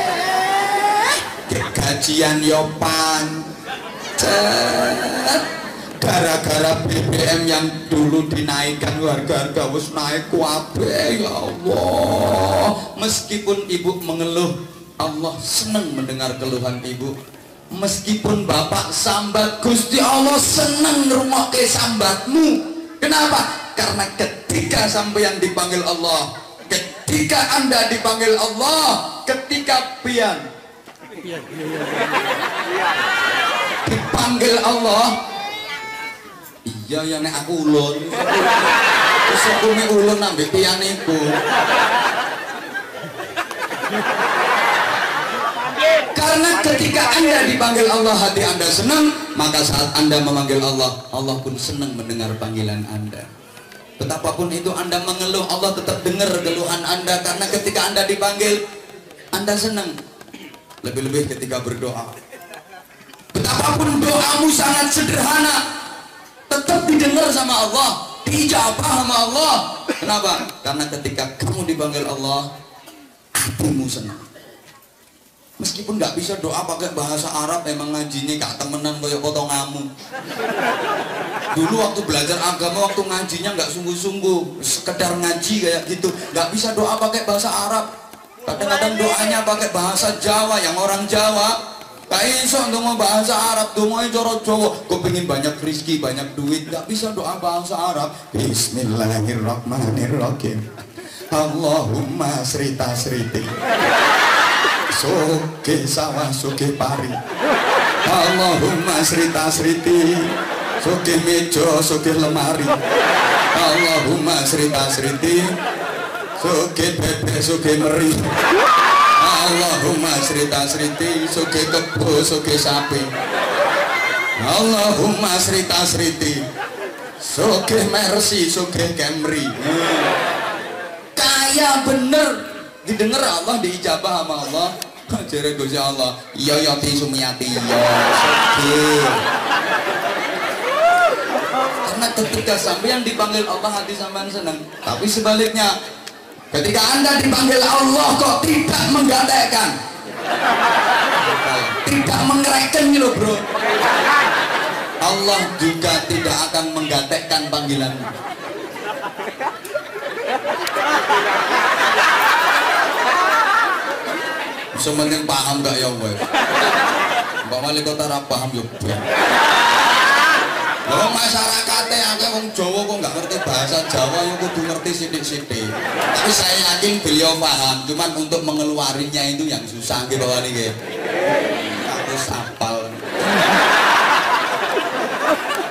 gajian yopan, gara-gara BBM yang dulu dinaikkan, harga-harga wis naik kabeh. Ya Allah, meskipun ibu mengeluh, Allah senang mendengar keluhan ibu. Meskipun bapak sambat, Gusti Allah senang ngrungokke sambatmu. Kenapa? Karena ketika sampeyan dipanggil Allah, ketika Anda dipanggil Allah, ketika pian dipanggil Allah, iya yang nek aku ulun, terus aku nek ulun ambek pian iku. Karena ketika Anda dipanggil Allah, hati Anda senang, maka saat Anda memanggil Allah, Allah pun senang mendengar panggilan Anda. Betapapun itu Anda mengeluh, Allah tetap dengar keluhan Anda. Karena ketika Anda dipanggil, Anda senang. Lebih-lebih ketika berdoa, betapapun doamu sangat sederhana, tetap didengar sama Allah, diijabah sama Allah. Kenapa? Karena ketika kamu dipanggil Allah, hatimu senang. Meskipun nggak bisa doa pakai bahasa Arab, emang ngajinya gak temenan kayak potonganmu. Dulu waktu belajar agama, waktu ngajinya nggak sungguh-sungguh, sekedar ngaji kayak gitu, nggak bisa doa pakai bahasa Arab. Kadang-kadang doanya pakai bahasa Jawa, yang orang Jawa gak iso untuk bahasa Arab, doanya coro Jawa. Gue pengen banyak rezeki, banyak duit, nggak bisa doa bahasa Arab. Bismillahirrahmanirrahim. Allahumma srita sriti, soge sawah soge pari, Allahumma srita sriti, soge meja soge lemari, Allahumma srita sriti, soge bebek soge meri, Allahumma srita sriti, soge kebo soge sapi. Allahumma srita sriti sugih Mercy sugih Camry. Kaya bener didengar Allah, diijabah sama Allah. Jare Gusti Allah, iya Yati Sumiati ya sugih. Karena ketika sampean dipanggil Allah hati sampean senang, tapi sebaliknya ketika Anda dipanggil Allah kok tidak menggatekkan, tidak mengereken gitu bro. Allah juga tidak akan menggatekkan panggilanmu. Sementing paham gak ya wes? Mbak Wali Kota ra paham yo. Wong masyarakatnya akeh wong Jawa kok nggak ngerti bahasa Jawa, yo kudu ngerti sithik-sithik. Tapi saya yakin beliau paham, cuman untuk mengeluarinya itu yang susah nggih Pak Wali nggih. Aku sapal.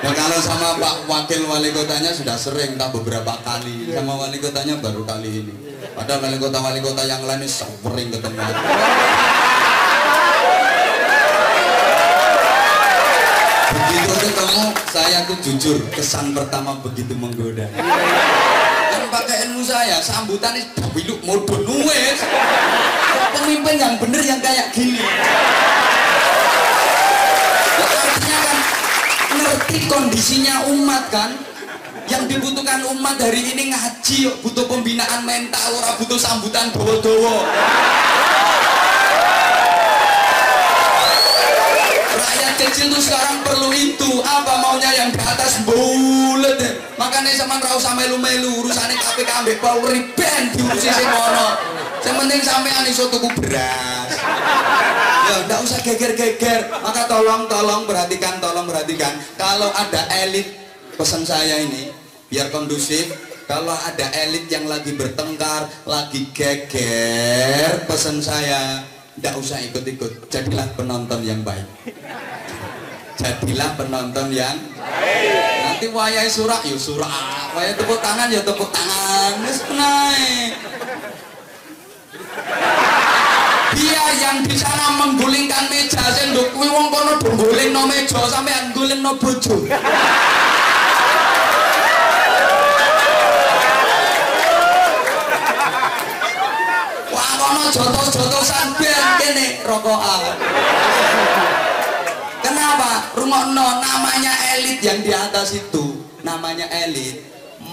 Ya kalau sama Pak Wakil Wali Kotanya sudah sering, tak beberapa kali. Sama Wali Kotanya baru kali ini. Padahal wali kota yang lain ini sering ketemu. Begitu ketemu, saya tuh jujur, kesan pertama begitu menggoda. Kan pakai ilmu saya, sambutan ini dabiluk modun nuwes. Pemimpin yang bener yang kayak gini. Ya, artinya kan ngerti kondisinya umat kan. Yang dibutuhkan umat hari ini ngaji, butuh pembinaan mental, ora butuh sambutan dowo-dowo. Rakyat kecil tuh sekarang perlu itu. Apa maunya yang di atas bulet. Makanya sama ra usah melu-melu, urusane KPK ambek Polri ben diurusi sing ono. Yang penting sampean iso tuku beras. Ya ndak usah geger-geger. Maka tolong perhatikan, kalau ada elit, pesan saya ini biar kondusif. Kalau ada elit yang lagi bertengkar, lagi geger, pesan saya ndak usah ikut-ikut, jadilah penonton yang baik. Jadilah penonton yang baik. Nanti wayai surak ya surak, wayai tepuk tangan ya tepuk tangan. Wis naik. Dia yang di sana menggulingkan meja sendok kuwi wong kono do golingno meja sampean golingno bojo. Wah kono jotos-jotosan ben kene rokokan. Kenapa? Rungokno, namanya elit yang di atas itu, namanya elit.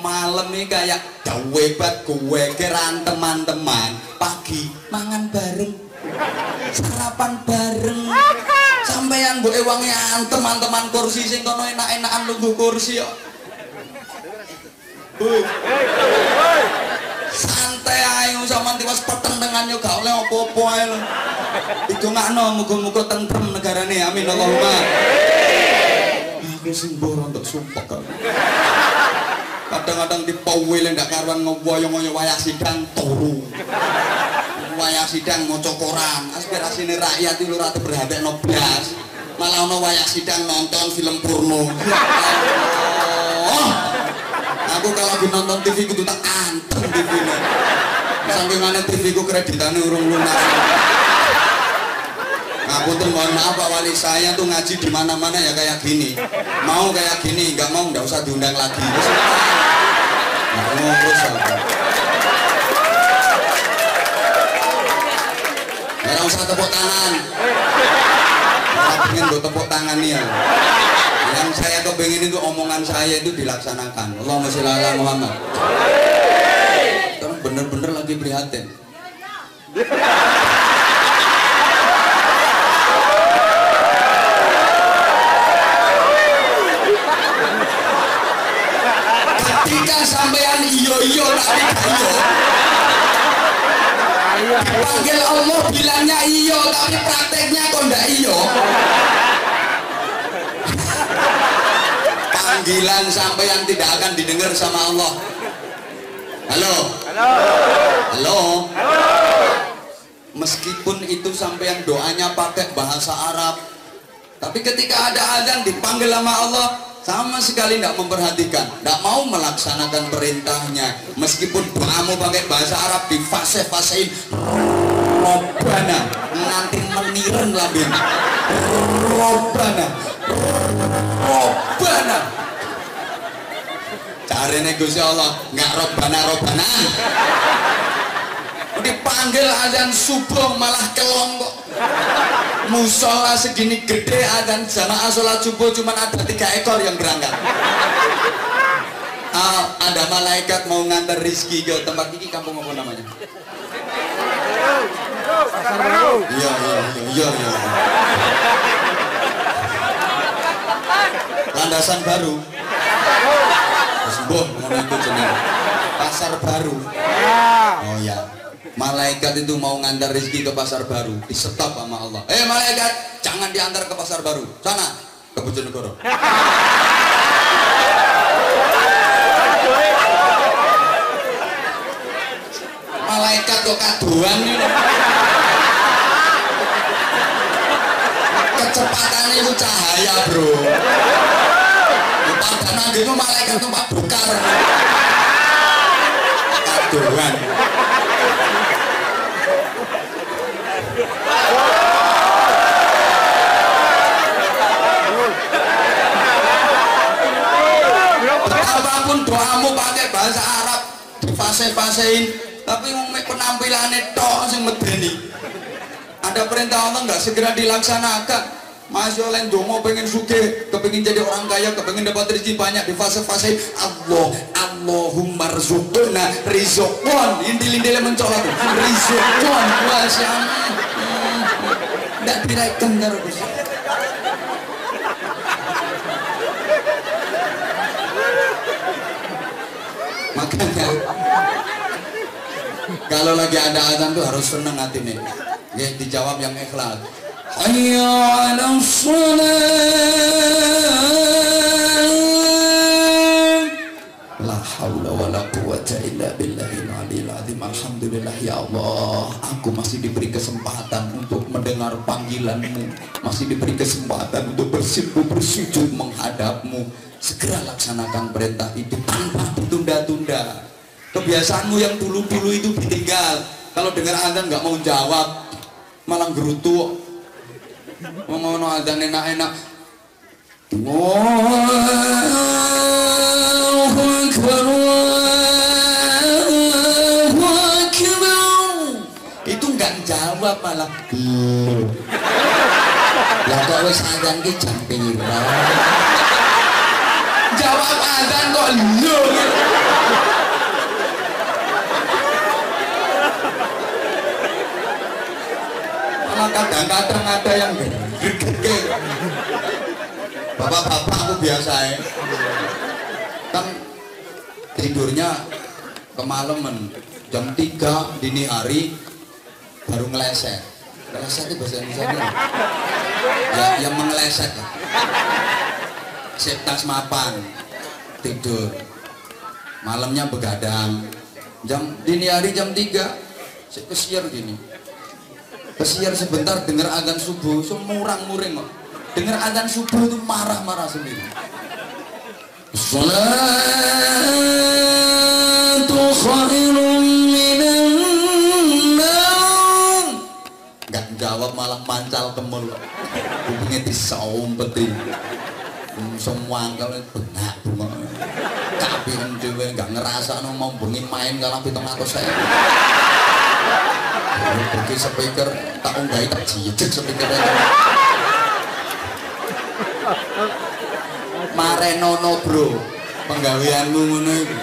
Malam ini kayak dawebat gue keran teman-teman, pagi mangan bareng, sarapan bareng, sampeyan mbok ewange teman-teman kursi sing kono enak-enakan lungguh kursi kok. Santai ae sampean tiwas pertentangan yo gak oleh apa-apa ae lho. Didongakno muga-muga tentrem negarane, amin Allahumma. Aku sing mboro untuk sumpek kok. Kadang-kadang dipawil ndak karuan ngoyo-ngoyo wayah sidang turu. Wayah sidang maca koran, aspirasine rakyat iki lho ora berhatekno blas. Malah ono wayah sidang nonton film porno. Aku kalau nonton TV kudu tak anteng TV-ne. Sampingane TV ku kreditane urung lunas. Aku tuh mohon maaf Pak Wali, saya tuh ngaji di mana-mana ya kayak gini. Mau kayak gini, nggak mau nggak usah diundang lagi. Nggak ngurus aku. Nggak usah tepuk tangan. Saya pengen gue tepuk tangan nih ya. Yang saya kepengen itu omongan saya itu dilaksanakan. Allahumma sholli ala Muhammad. Sekarang bener-bener lagi prihatin. Ketika sampean iyo tapi iyo, panggil Allah bilangnya iyo tapi prakteknya kok ndak iyo. Panggilan sampean tidak akan didengar sama Allah. Halo. Meskipun itu sampean doanya pakai bahasa Arab, tapi ketika ada azan dipanggil sama Allah, sama sekali tidak memperhatikan, tidak mau melaksanakan perintahnya. Meskipun doamu pakai bahasa Arab, di fase-fasein Robbana nganti meniren lambene. Robana. Robana. Carane Gusti Allah nggak robana-robanan. Dipanggil azan subuh malah kelong kok. Musola segini gede azan jamaah sholat subuh cuma ada 3 ekor yang berangkat. Ada malaikat mau ngantar rizki ke tempat ini, kampung apa namanya? Pasar Baru. Iya. Landasan baru. Sembuh ngono itu jenenge. Pasar Baru. Oh ya. Malaikat itu mau ngantar rezeki ke pasar baru, disetop sama Allah. Malaikat, jangan diantar ke pasar baru. Sana, ke Bojonegoro. Malaikat kok kaduan ini. Kecepatannya itu cahaya, bro. Pada nanti itu malaikat itu Pak Bukar. Kaduan. Betapapun doamu pakai bahasa Arab difase-fasein, tapi penampilannya tok sing medeni. Ada perintah Allah nggak segera dilaksanakan. Masya Allah, dongo pengen sugih, kepengin jadi orang kaya, kepengin dapat rezeki banyak, di fase-fase Allahumma rzuqna rizqan, indil-indilnya mencolok rizqan wasyam. Nggak direken terus. Makanya kalau lagi ada azan tuh harus seneng hati nih. Ya, dijawab yang ikhlas. Hayya 'alas shalah. La haula wala quwwata illa billahil aliyil azim. Alhamdulillah ya Allah, aku masih diberi kesempatan untuk mendengar panggilan-Mu, masih diberi kesempatan untuk bersujud menghadap-Mu. Segera laksanakan perintah itu tanpa ditunda-tunda. Kebiasaanmu yang dulu-dulu itu ditinggal. Kalau dengar azan nggak mau jawab, malah gerutu. Mau azan enak-enak. Allahu Akbar, Allahu Akbar. Itu nggak jawab malah. Lah kok wis azan ki jam pira? Jawab azan kok lho. Malah kadang-kadang ada yang gede. Bapak-bapak aku biasa ya. Kan tidurnya kemalaman jam 3 dini hari baru ngeleset. Ngeleset itu bahasa Indonesia ya, yang mengeleset lah. Septas mapan tidur, malamnya begadang. Dini hari jam 3 kesiar gini. Kesiar sebentar dengar azan subuh, semurang-muring kok. Dengar azan subuh itu marah-marah sendiri. Sholatu khairun minan naum. Enggak jawab malah mancal kemul. Kupingnya disompetin. Semua kalau bengak bunga. Tapi dewe enggak ngerasa mau bengi main kalah 700.000. Pergi speaker tak unggahi tak jijik speakernya. Marenono bro, penggaweanmu ngono iku.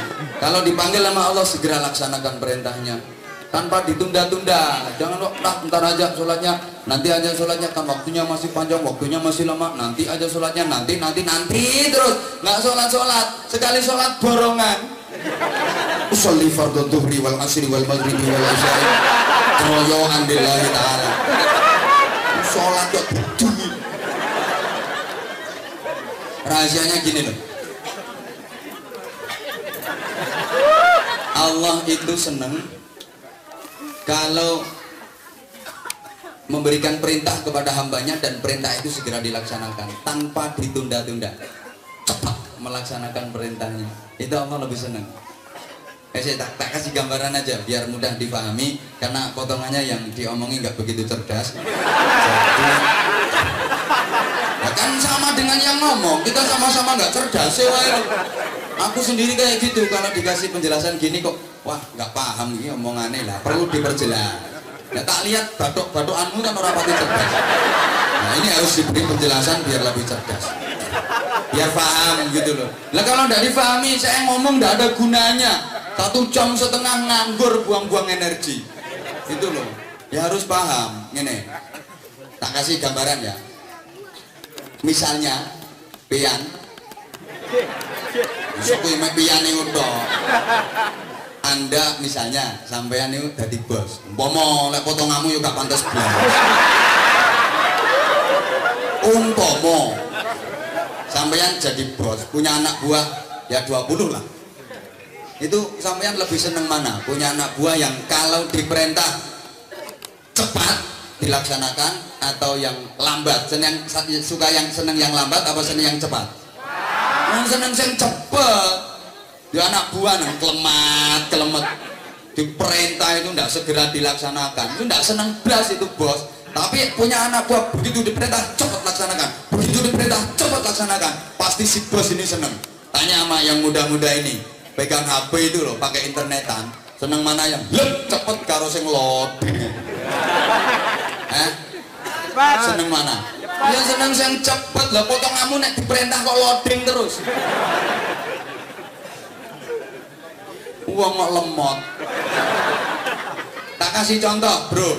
Kalau dipanggil sama Allah segera laksanakan perintahnya tanpa ditunda-tunda. Jangan bentar aja sholatnya, nanti aja sholatnya, kan waktunya masih panjang, waktunya masih lama, nanti aja sholatnya, nanti terus nggak sholat. Sekali sholat borongan. Usolli fardhu dhuhri wal asri wal maghribi wal isya'i royoan billahi ta'ala. Sholat kok bedui. Rahasianya gini loh, Allah itu seneng kalau memberikan perintah kepada hambanya dan perintah itu segera dilaksanakan tanpa ditunda-tunda, cepat melaksanakan perintahnya. Itu Allah lebih senang. Saya tak kasih gambaran aja biar mudah dipahami karena potongannya yang diomongin nggak begitu cerdas. Jadi, ya kan sama dengan yang ngomong, kita sama-sama nggak cerdas ya. Aku sendiri kayak gitu kalau dikasih penjelasan gini kok, wah nggak paham ini omongannya lah, perlu diperjelas. Ya tak lihat batuk-batukanmu kan orang pati cerdas. Nah ini harus diberi penjelasan biar lebih cerdas, biar paham gitu loh. Nah kalau nggak dipahami saya ngomong nggak ada gunanya. 1,5 jam nganggur buang-buang energi itu loh ya, harus paham. Ini tak kasih gambaran ya, misalnya pian suku pian itu Anda misalnya sampean itu jadi bos, umpama lek potonganmu yo gak pantes blas, umpama sampean jadi bos punya anak buah ya 20 lah, itu sampean lebih seneng mana? Punya anak buah yang kalau diperintah cepat dilaksanakan atau yang lambat? Suka yang seneng yang lambat apa seneng yang cepat? Yang seneng yang cepat. Ya anak buah nang kelemet diperintah itu tidak segera dilaksanakan, itu tidak seneng blas itu bos. Tapi punya anak buah begitu diperintah cepat laksanakan, begitu diperintah cepat laksanakan, pasti si bos ini seneng. Tanya sama yang muda-muda ini, pegang HP itu loh, pakai internetan, seneng mana yang cepet karo sing loading? Seneng mana? Yang seneng yang cepet lah, potonganmu nek diperintah kok loading terus. Uang kok lemot. Tak kasih contoh bro,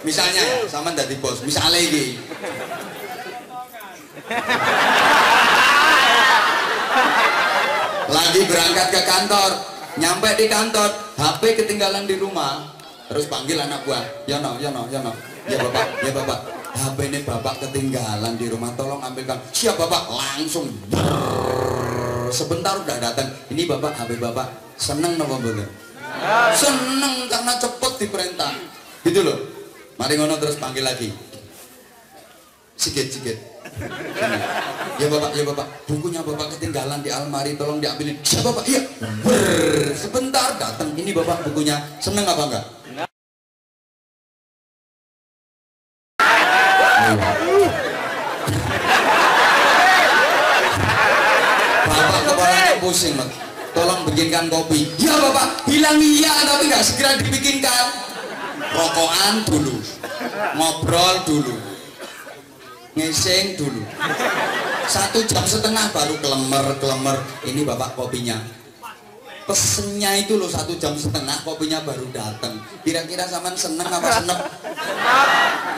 misalnya ya sama dari bos, misalnya ini lagi berangkat ke kantor, nyampe di kantor HP ketinggalan di rumah, terus panggil anak buah, Yono, ya bapak, HP ini bapak ketinggalan di rumah, tolong ambilkan. Siap bapak, langsung sebentar udah datang. Ini bapak, HP bapak. Seneng nopo mboten? Seneng karena cepet diperintah gitu loh. Mari ngono terus panggil lagi, sikit ya bapak, bukunya bapak ketinggalan di almari, tolong diambilin. Siap bapak, iya. Sebentar datang. Ini bapak bukunya. Seneng apa enggak? Bapak kepalanya pusing, Mak. Tolong bikinkan kopi. Ya bapak, bilang iya tapi nggak segera dibikinkan. Rokokan dulu, ngobrol dulu, ngising dulu, 1,5 jam baru kelemer. Ini bapak kopinya. Pesennya itu loh 1,5 jam kopinya baru datang. Kira-kira saman seneng apa seneng?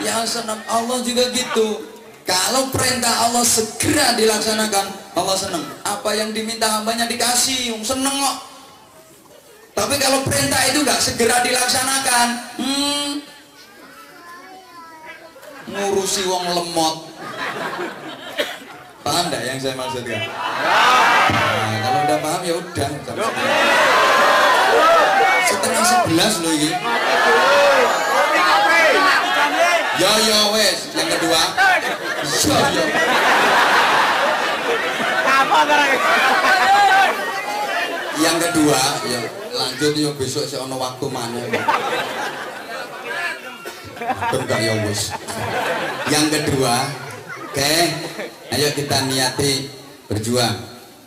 Ya seneng. Allah juga gitu. Kalau perintah Allah segera dilaksanakan, Allah senang. Apa yang diminta hambanya dikasih, seneng kok. Tapi kalau perintah itu nggak segera dilaksanakan, ngurusi wong lemot. Paham nggak yang saya maksudkan? Nah, kalau udah paham ya udah. 10:30 loh ini. Yo wes, yang kedua. Yang kedua, ya lanjut ya besok saya ono waktu mana. Enggak ya wes. Yang kedua, oke, ayo kita niati berjuang.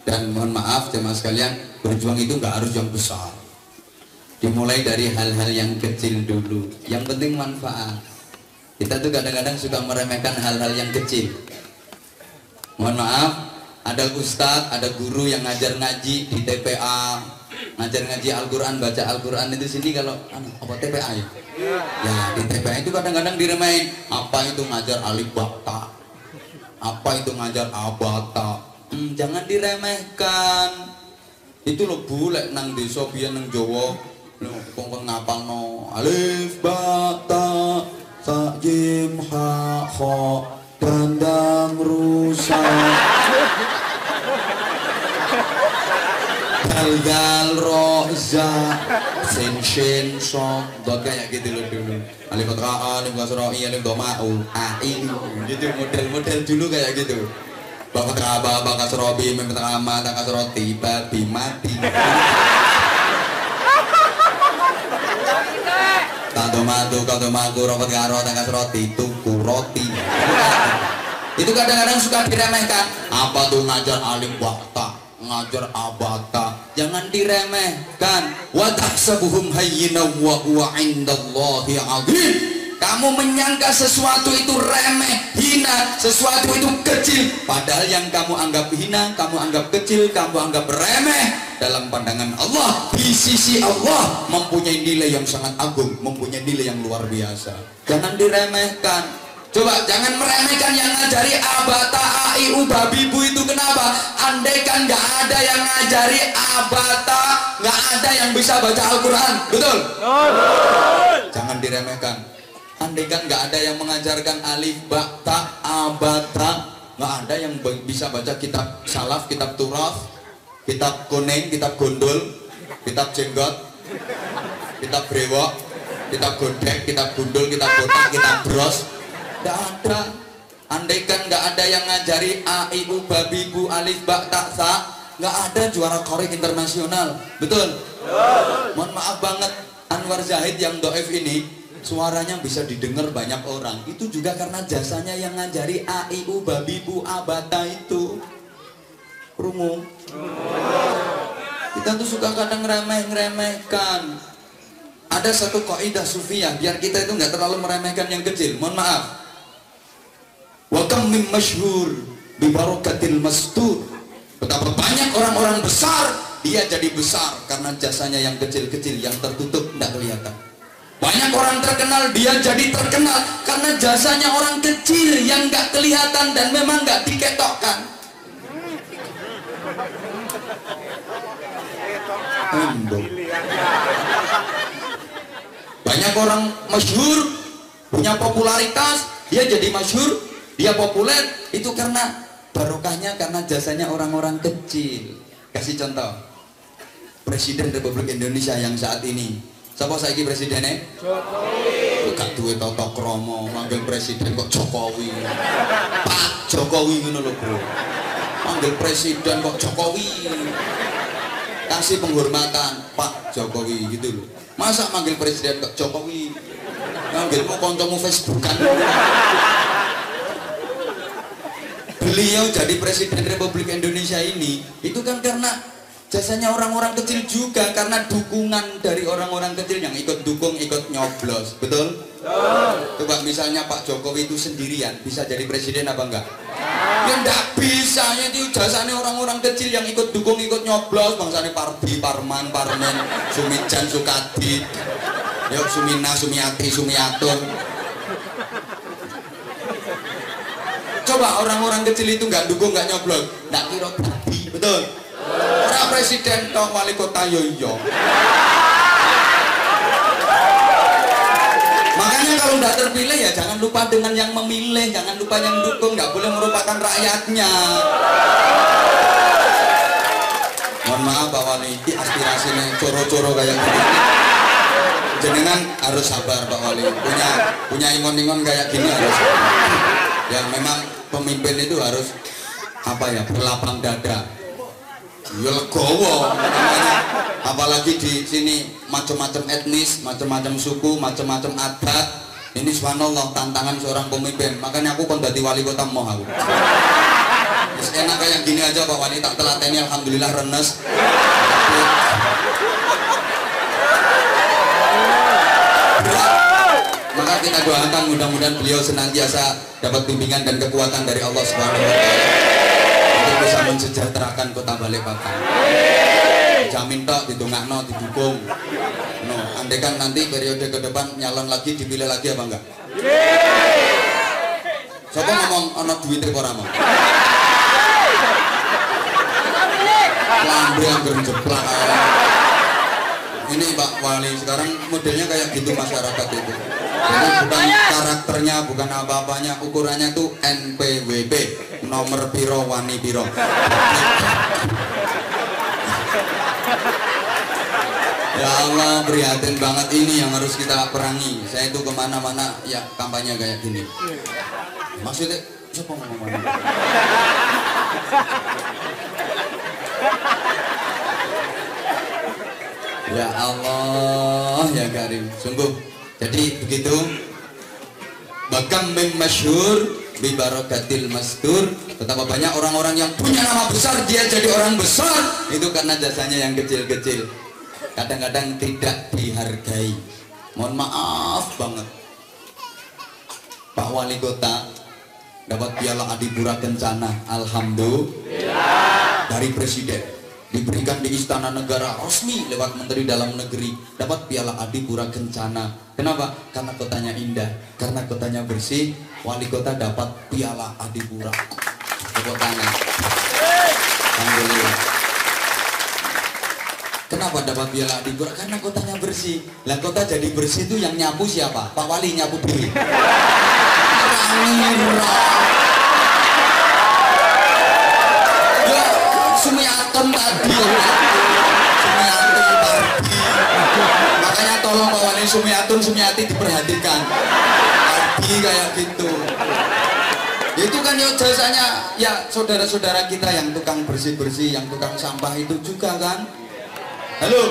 Dan mohon maaf jemaah sekalian, berjuang itu nggak harus yang besar. Dimulai dari hal-hal yang kecil dulu. Yang penting manfaat. Kita tuh kadang-kadang suka meremehkan hal-hal yang kecil. Mohon maaf, ada ustadz, ada guru yang ngajar ngaji di TPA, ngajar ngaji Al-Quran, baca Al-Quran itu sini kalau apa TPA ya? Ya di TPA itu kadang-kadang diremehin. Apa itu ngajar alif bata? Apa itu ngajar abata? Jangan diremehkan. Itu loh bulek nang desa biyen nang Jawa, kongkon ngapalno alif bata ta jim ha kha dandang rusak dal roza sin shin sok dot kayak gitu loh dulu. Alif fathah alif kasrah alif dhamma ini gitu model-model dulu kayak gitu. Bapak kasrah bi mim kasrah ma kasrah tiba bimati. madu robot karo tangkas roti tuku roti. Itu kadang-kadang suka diremehkan. Apa tuh ngajar alim wakta, ngajar abata, jangan diremehkan. Wa tahsabuhum hayyina wa huwa 'indallahi 'azim. Kamu menyangka sesuatu itu remeh, hina, sesuatu itu kecil, padahal yang kamu anggap hina, kamu anggap kecil, kamu anggap remeh, dalam pandangan Allah, di sisi Allah mempunyai nilai yang sangat agung, mempunyai nilai yang luar biasa. Jangan diremehkan. Coba jangan meremehkan yang ngajari abata, aiu, babi bu itu. Kenapa? Andaikan nggak ada yang ngajari abata, nggak ada yang bisa baca Al-Quran. Betul? Jangan diremehkan. Andaikan nggak ada yang mengajarkan alif, ba, ta, abata, nggak ada yang bisa baca kitab salaf, kitab turaf, kitab kuning, kitab gondol, kitab jenggot, kitab brewok, kitab godek, kitab gundul, kitab botak, kitab bros. Nggak ada. Andaikan nggak ada yang ngajari a, i, u, babi, bu, alif, ba, ta, sa, nggak ada juara korek internasional. Betul? Mohon maaf banget, Anwar Zahid yang doif ini suaranya bisa didengar banyak orang, itu juga karena jasanya yang ngajari a, i, u, babi, bu, abata itu. Rungu. Kita tuh suka kadang ngeremehkan. Ada satu kaidah sufiyah biar kita itu nggak terlalu meremehkan yang kecil. Mohon maaf. Wa kam min masyhur bi barakatil mastur. Betapa banyak orang-orang besar, dia jadi besar karena jasanya yang kecil-kecil, yang tertutup, tidak kelihatan. Banyak orang terkenal, dia jadi terkenal karena jasanya orang kecil yang nggak kelihatan dan memang nggak diketokkan. Banyak orang masyhur, punya popularitas, dia jadi masyhur, dia populer, itu karena barokahnya, karena jasanya orang-orang kecil. Kasih contoh, Presiden Republik Indonesia yang saat ini. Siapa saiki presidennya? Jokowi. Gak duwe tata krama, manggil presiden kok Jokowi. Pak Jokowi ngono lho, Bro. Manggil presiden kok Jokowi. Kasih penghormatan Pak Jokowi gitu loh. Masa manggil presiden kok Jokowi? Manggilmu kancamu Facebookan. Beliau jadi presiden Republik Indonesia ini itu kan karena jasanya orang-orang kecil juga, karena dukungan dari orang-orang kecil yang ikut dukung, ikut nyoblos. Betul? Coba misalnya Pak Jokowi itu sendirian bisa jadi presiden apa enggak? Ya enggak bisa, itu jasanya orang-orang kecil yang ikut dukung, ikut nyoblos. Bangsane Pardi, Parman, Parmen, Sumijan, Sukadi, ya Sumina, Sumiati, Sumiatun. Coba orang-orang kecil itu nggak dukung, nggak nyoblos, nggak kira Pardi. Betul? Orang presiden dong, wali kota yoyo. Makanya kalau nggak terpilih ya jangan lupa dengan yang memilih, jangan lupa yang dukung, nggak boleh merupakan rakyatnya. Mohon maaf Pak Wali, aspirasinya coro-coro kayak gini. Jenengan harus sabar Pak Wali, punya ingon-ingon kayak gini harus sabar. Ya memang pemimpin itu harus apa ya, berlapang dada. Ya legowo namanya, apalagi di sini macam-macam etnis, macam-macam suku, macam-macam adat. Ini subhanallah tantangan seorang pemimpin. Makanya aku kon dadi wali kota moh aku. Terus enak kayak gini aja Pak Wali, tak telateni alhamdulillah renes. Maka kita doakan mudah-mudahan beliau senantiasa dapat bimbingan dan kekuatan dari Allah Subhanahu wa taala. Bisa mensejahterakan kota Balikpapan. Jamin tok ditungakno, didukung. No, andaikan nanti periode ke depan nyalon lagi, dipilih lagi apa enggak? Siapa ngomong ono duit ora mau? Lambe anggur jeplak. Ini Pak Wali sekarang modelnya kayak gitu masyarakat itu. Jadi bukan karakternya, bukan apa-apanya, ukurannya tuh NPWP, nomor piro wani piro. Ya Allah, prihatin banget, ini yang harus kita perangi. Saya itu kemana-mana ya kampanye kayak gini. Maksudnya siapa ngomong? Ya Allah ya Karim, sungguh Jadi begitu. Bakam min masyhur bi barakatil mastur. Betapa banyak orang-orang yang punya nama besar dia jadi orang besar itu karena jasanya yang kecil-kecil. Kadang-kadang tidak dihargai. Mohon maaf banget. Pak Wali Kota dapat piala Adipura Kencana, alhamdulillah, dari Presiden, diberikan di Istana Negara resmi lewat Menteri Dalam Negeri, dapat piala Adipura Kencana. Kenapa? Karena kotanya indah, karena kotanya bersih. Wali Kota dapat piala Adipura. Tepuk tangan. Alhamdulillah. Kenapa dapat piala Adipura? Karena kotanya bersih. Lah kota jadi bersih itu yang nyapu siapa? Pak Wali nyapu diri. Ya, Sumiaton tadi. Sumiaton tadi. Makanya tolong Pak Wali Sumiaton, Sumiati diperhatikan. Tadi kayak gitu. Itu kan ya jasanya ya saudara-saudara kita yang tukang bersih-bersih, yang tukang sampah itu juga kan. Halo.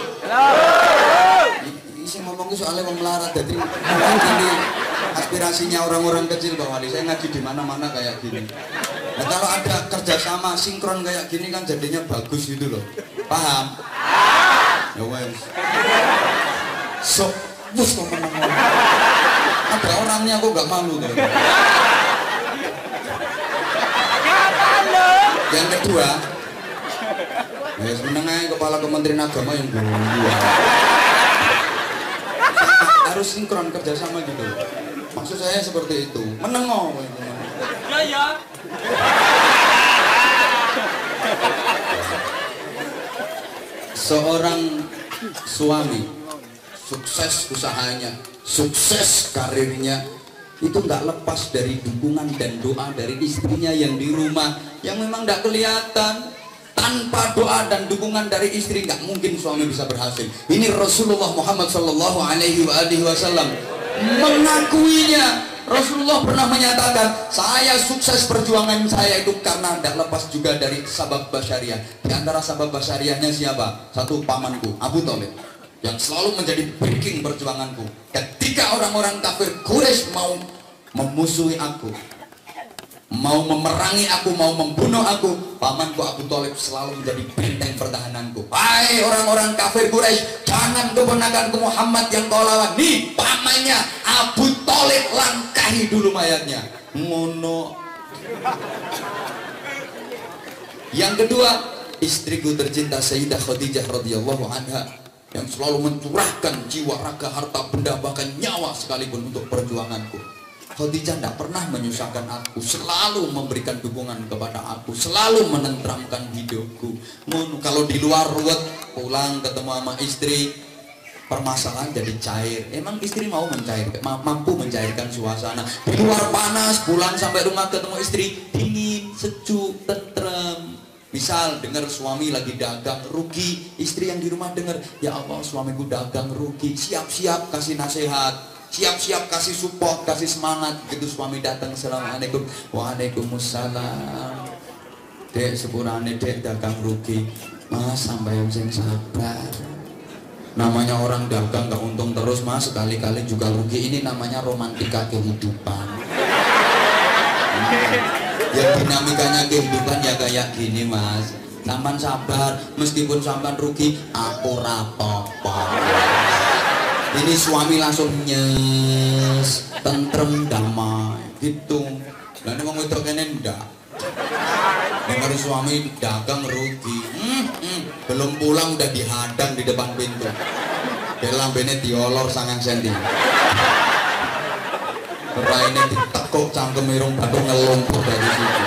Isi ngomong soalnya wong melarat jadi aspirasinya orang-orang kecil Pak Wali. Saya ngaji di mana-mana kayak gini. Nah kalau ada kerjasama sinkron kayak gini kan jadinya bagus gitu loh. Paham? Ya wes. Sok bus ngomong-ngomong. Ada orangnya kok nggak malu tuh. Yang kedua, ya sebenarnya kepala Kementerian Agama yang dua harus sinkron kerjasama gitu. Maksud saya seperti itu. Menengok. Ya ya. Seorang suami sukses usahanya, sukses karirnya, itu nggak lepas dari dukungan dan doa dari istrinya yang di rumah, yang memang nggak kelihatan. Tanpa doa dan dukungan dari istri nggak mungkin suami bisa berhasil. Ini Rasulullah Muhammad Sallallahu Alaihi Wasallam mengakuinya. Rasulullah pernah menyatakan, saya sukses perjuangan saya itu karena tidak lepas juga dari sabab basyariah. Di antara sabab basyariahnya siapa? Satu, pamanku Abu Thalib yang selalu menjadi backing perjuanganku. Ketika orang-orang kafir Quraisy mau memusuhi aku, mau memerangi aku, mau membunuh aku, pamanku Abu Thalib selalu menjadi benteng pertahananku. Hai orang-orang kafir Quraisy, jangan keponakanku Muhammad yang kau lawan. Nih pamannya Abu Thalib, langkahi dulu mayatnya. Ngono. Yang kedua, istriku tercinta Sayyidah Khadijah radhiyallahu anha yang selalu mencurahkan jiwa, raga, harta, benda, bahkan nyawa sekalipun untuk perjuanganku. Khadijah tidak pernah menyusahkan aku, selalu memberikan dukungan kepada aku, selalu menenteramkan hidupku. Kalau di luar ruwet, pulang ketemu sama istri, permasalahan jadi cair. Emang istri mau mencairkan, mampu mencairkan suasana. Di luar panas, pulang sampai rumah ketemu istri, dingin, sejuk, tentrem. Misal dengar suami lagi dagang rugi, istri yang di rumah dengar, ya Allah suamiku dagang rugi, siap-siap kasih nasihat, siap-siap kasih support, kasih semangat. Begitu suami datang, assalamualaikum, waalaikumsalam, dek sepurane dek dagang rugi, mas sampai yang sabar. Namanya orang dagang gak untung terus mas, sekali-kali juga rugi. Ini namanya romantika kehidupan. Ya dinamikanya kehidupan ya kayak gini mas. Sampan sabar, meskipun sampan rugi, aku rapopo. Ini suami langsung nyes, tentrem, damai, gitu. Dan emang itu kene ndak. Dengar suami dagang rugi, belum pulang udah dihadang di depan pintu. Dalam bene diolor 9 cm. Raine ditekuk cangkem irung batuk ngelumpur dari situ.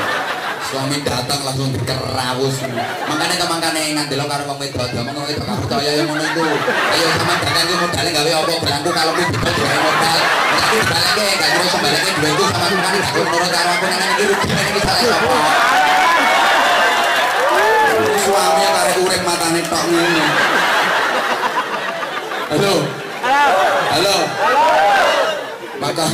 Suami datang langsung dikerawus. Makanya ngandelok karo wong wedok, ngomong wedok gak percaya yang ngono iku. Ayo sampean dagang iki modale gawe apa berangku kalau kuwi digawe modal. Tapi dibaleke gak terus sembaleke duweku sama tukang gak nurut karo aku nang iki rugi nek iki salah sapa. Suami arek urip matane tok ngene. Halo. Halo. Maka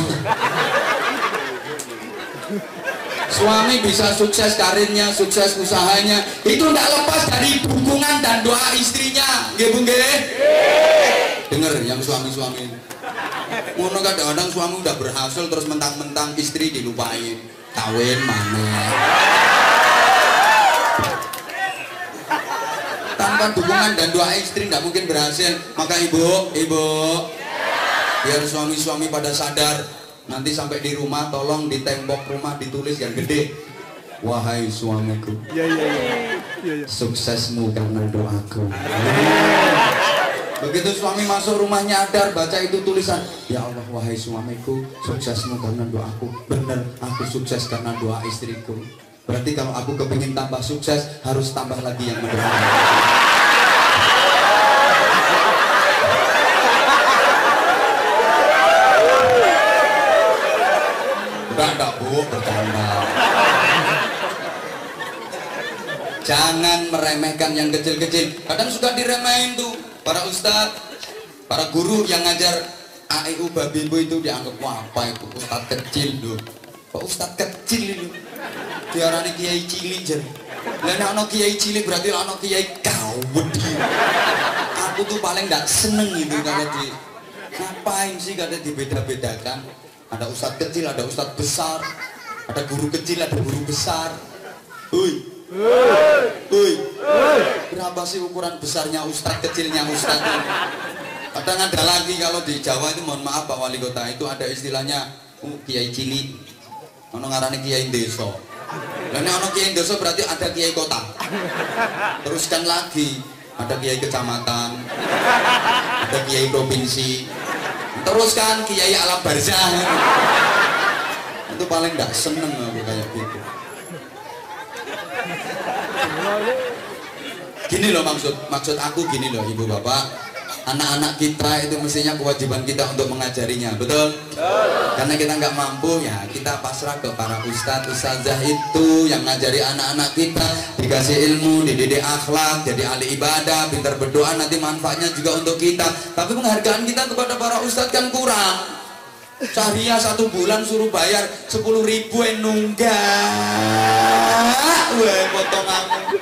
suami bisa sukses karirnya, sukses usahanya, itu tidak lepas dari dukungan dan doa istrinya. Nggih Bu nggih? Dengar yang suami-suami. Ngono kadang-kadang suami udah berhasil terus mentang-mentang istri dilupain. Kawin mana? Tanpa dukungan dan doa istri nggak mungkin berhasil. Maka ibu, biar suami-suami pada sadar, nanti sampai di rumah tolong di tembok rumah ditulis yang gede, wahai suamiku, suksesmu karena doaku. Begitu suami masuk rumah nyadar, baca itu tulisan, ya Allah wahai suamiku, suksesmu karena doaku. Bener, aku sukses karena doa istriku. Berarti kalau aku kepingin tambah sukses, harus tambah lagi yang mendoakan. Enggak bu, bercanda. Jangan meremehkan yang kecil-kecil. Kadang suka diremehin tuh para ustadz, para guru yang ngajar AIU Babibu itu dianggap wah apa itu ustadz kecil tuh. Kok ustadz kecil itu? Diarani kiai cilik jadi. Lah nek kiai cilik berarti ana kiai kawedi. Aku tuh paling nggak seneng itu kalau di ngapain sih kada dibeda-bedakan. Ada ustadz kecil, ada ustadz besar, ada guru kecil, ada guru besar. Hui, berapa sih ukuran besarnya ustadz, kecilnya ustadz ini? Kadang ada lagi kalau di Jawa itu, mohon maaf Pak Wali Kota, itu ada istilahnya kiai cilik, ono ngarani kiai desa. Dan ono kiai desa berarti ada kiai kota. Teruskan lagi, ada kiai kecamatan, ada kiai provinsi. Terus kan kiai alam barzah itu paling nggak seneng aku kayak gitu. Gini loh maksud aku gini loh ibu bapak, anak-anak kita itu mestinya kewajiban kita untuk mengajarinya, betul? Karena kita nggak mampu ya kita pasrah ke para ustadz ustazah itu yang ngajari anak-anak kita, dikasih ilmu, dididik akhlak, jadi ahli ibadah, pintar berdoa, nanti manfaatnya juga untuk kita. Tapi penghargaan kita kepada para ustadz kan kurang. Cahria 1 bulan suruh bayar 10.000 nunggak, weh potonganmu.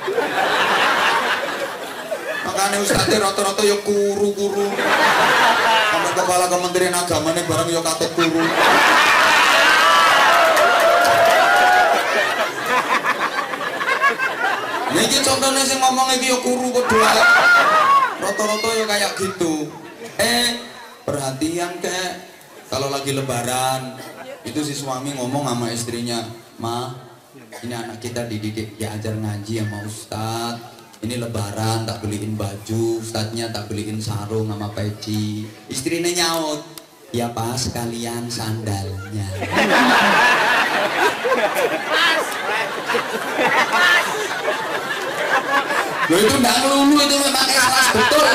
Makanya ustadznya rata-rata ya kuru-kuru. Sampai kepala Kementerian Agama nih barang ya katut kuru. Niki contohnya sih ngomong iki ya kuru kok doa. Rata-rata ya kayak gitu. Perhatian kek. Kalau lagi lebaran itu si suami ngomong sama istrinya, "Ma, ini anak kita dididik diajar ngaji sama ustadz. Ini lebaran tak beliin baju, ustadznya tak beliin sarung sama peci." Istrinya nyaut, "Ya pas sekalian sandalnya." Loh itu nggak melulu, itu memang ikhlas betul.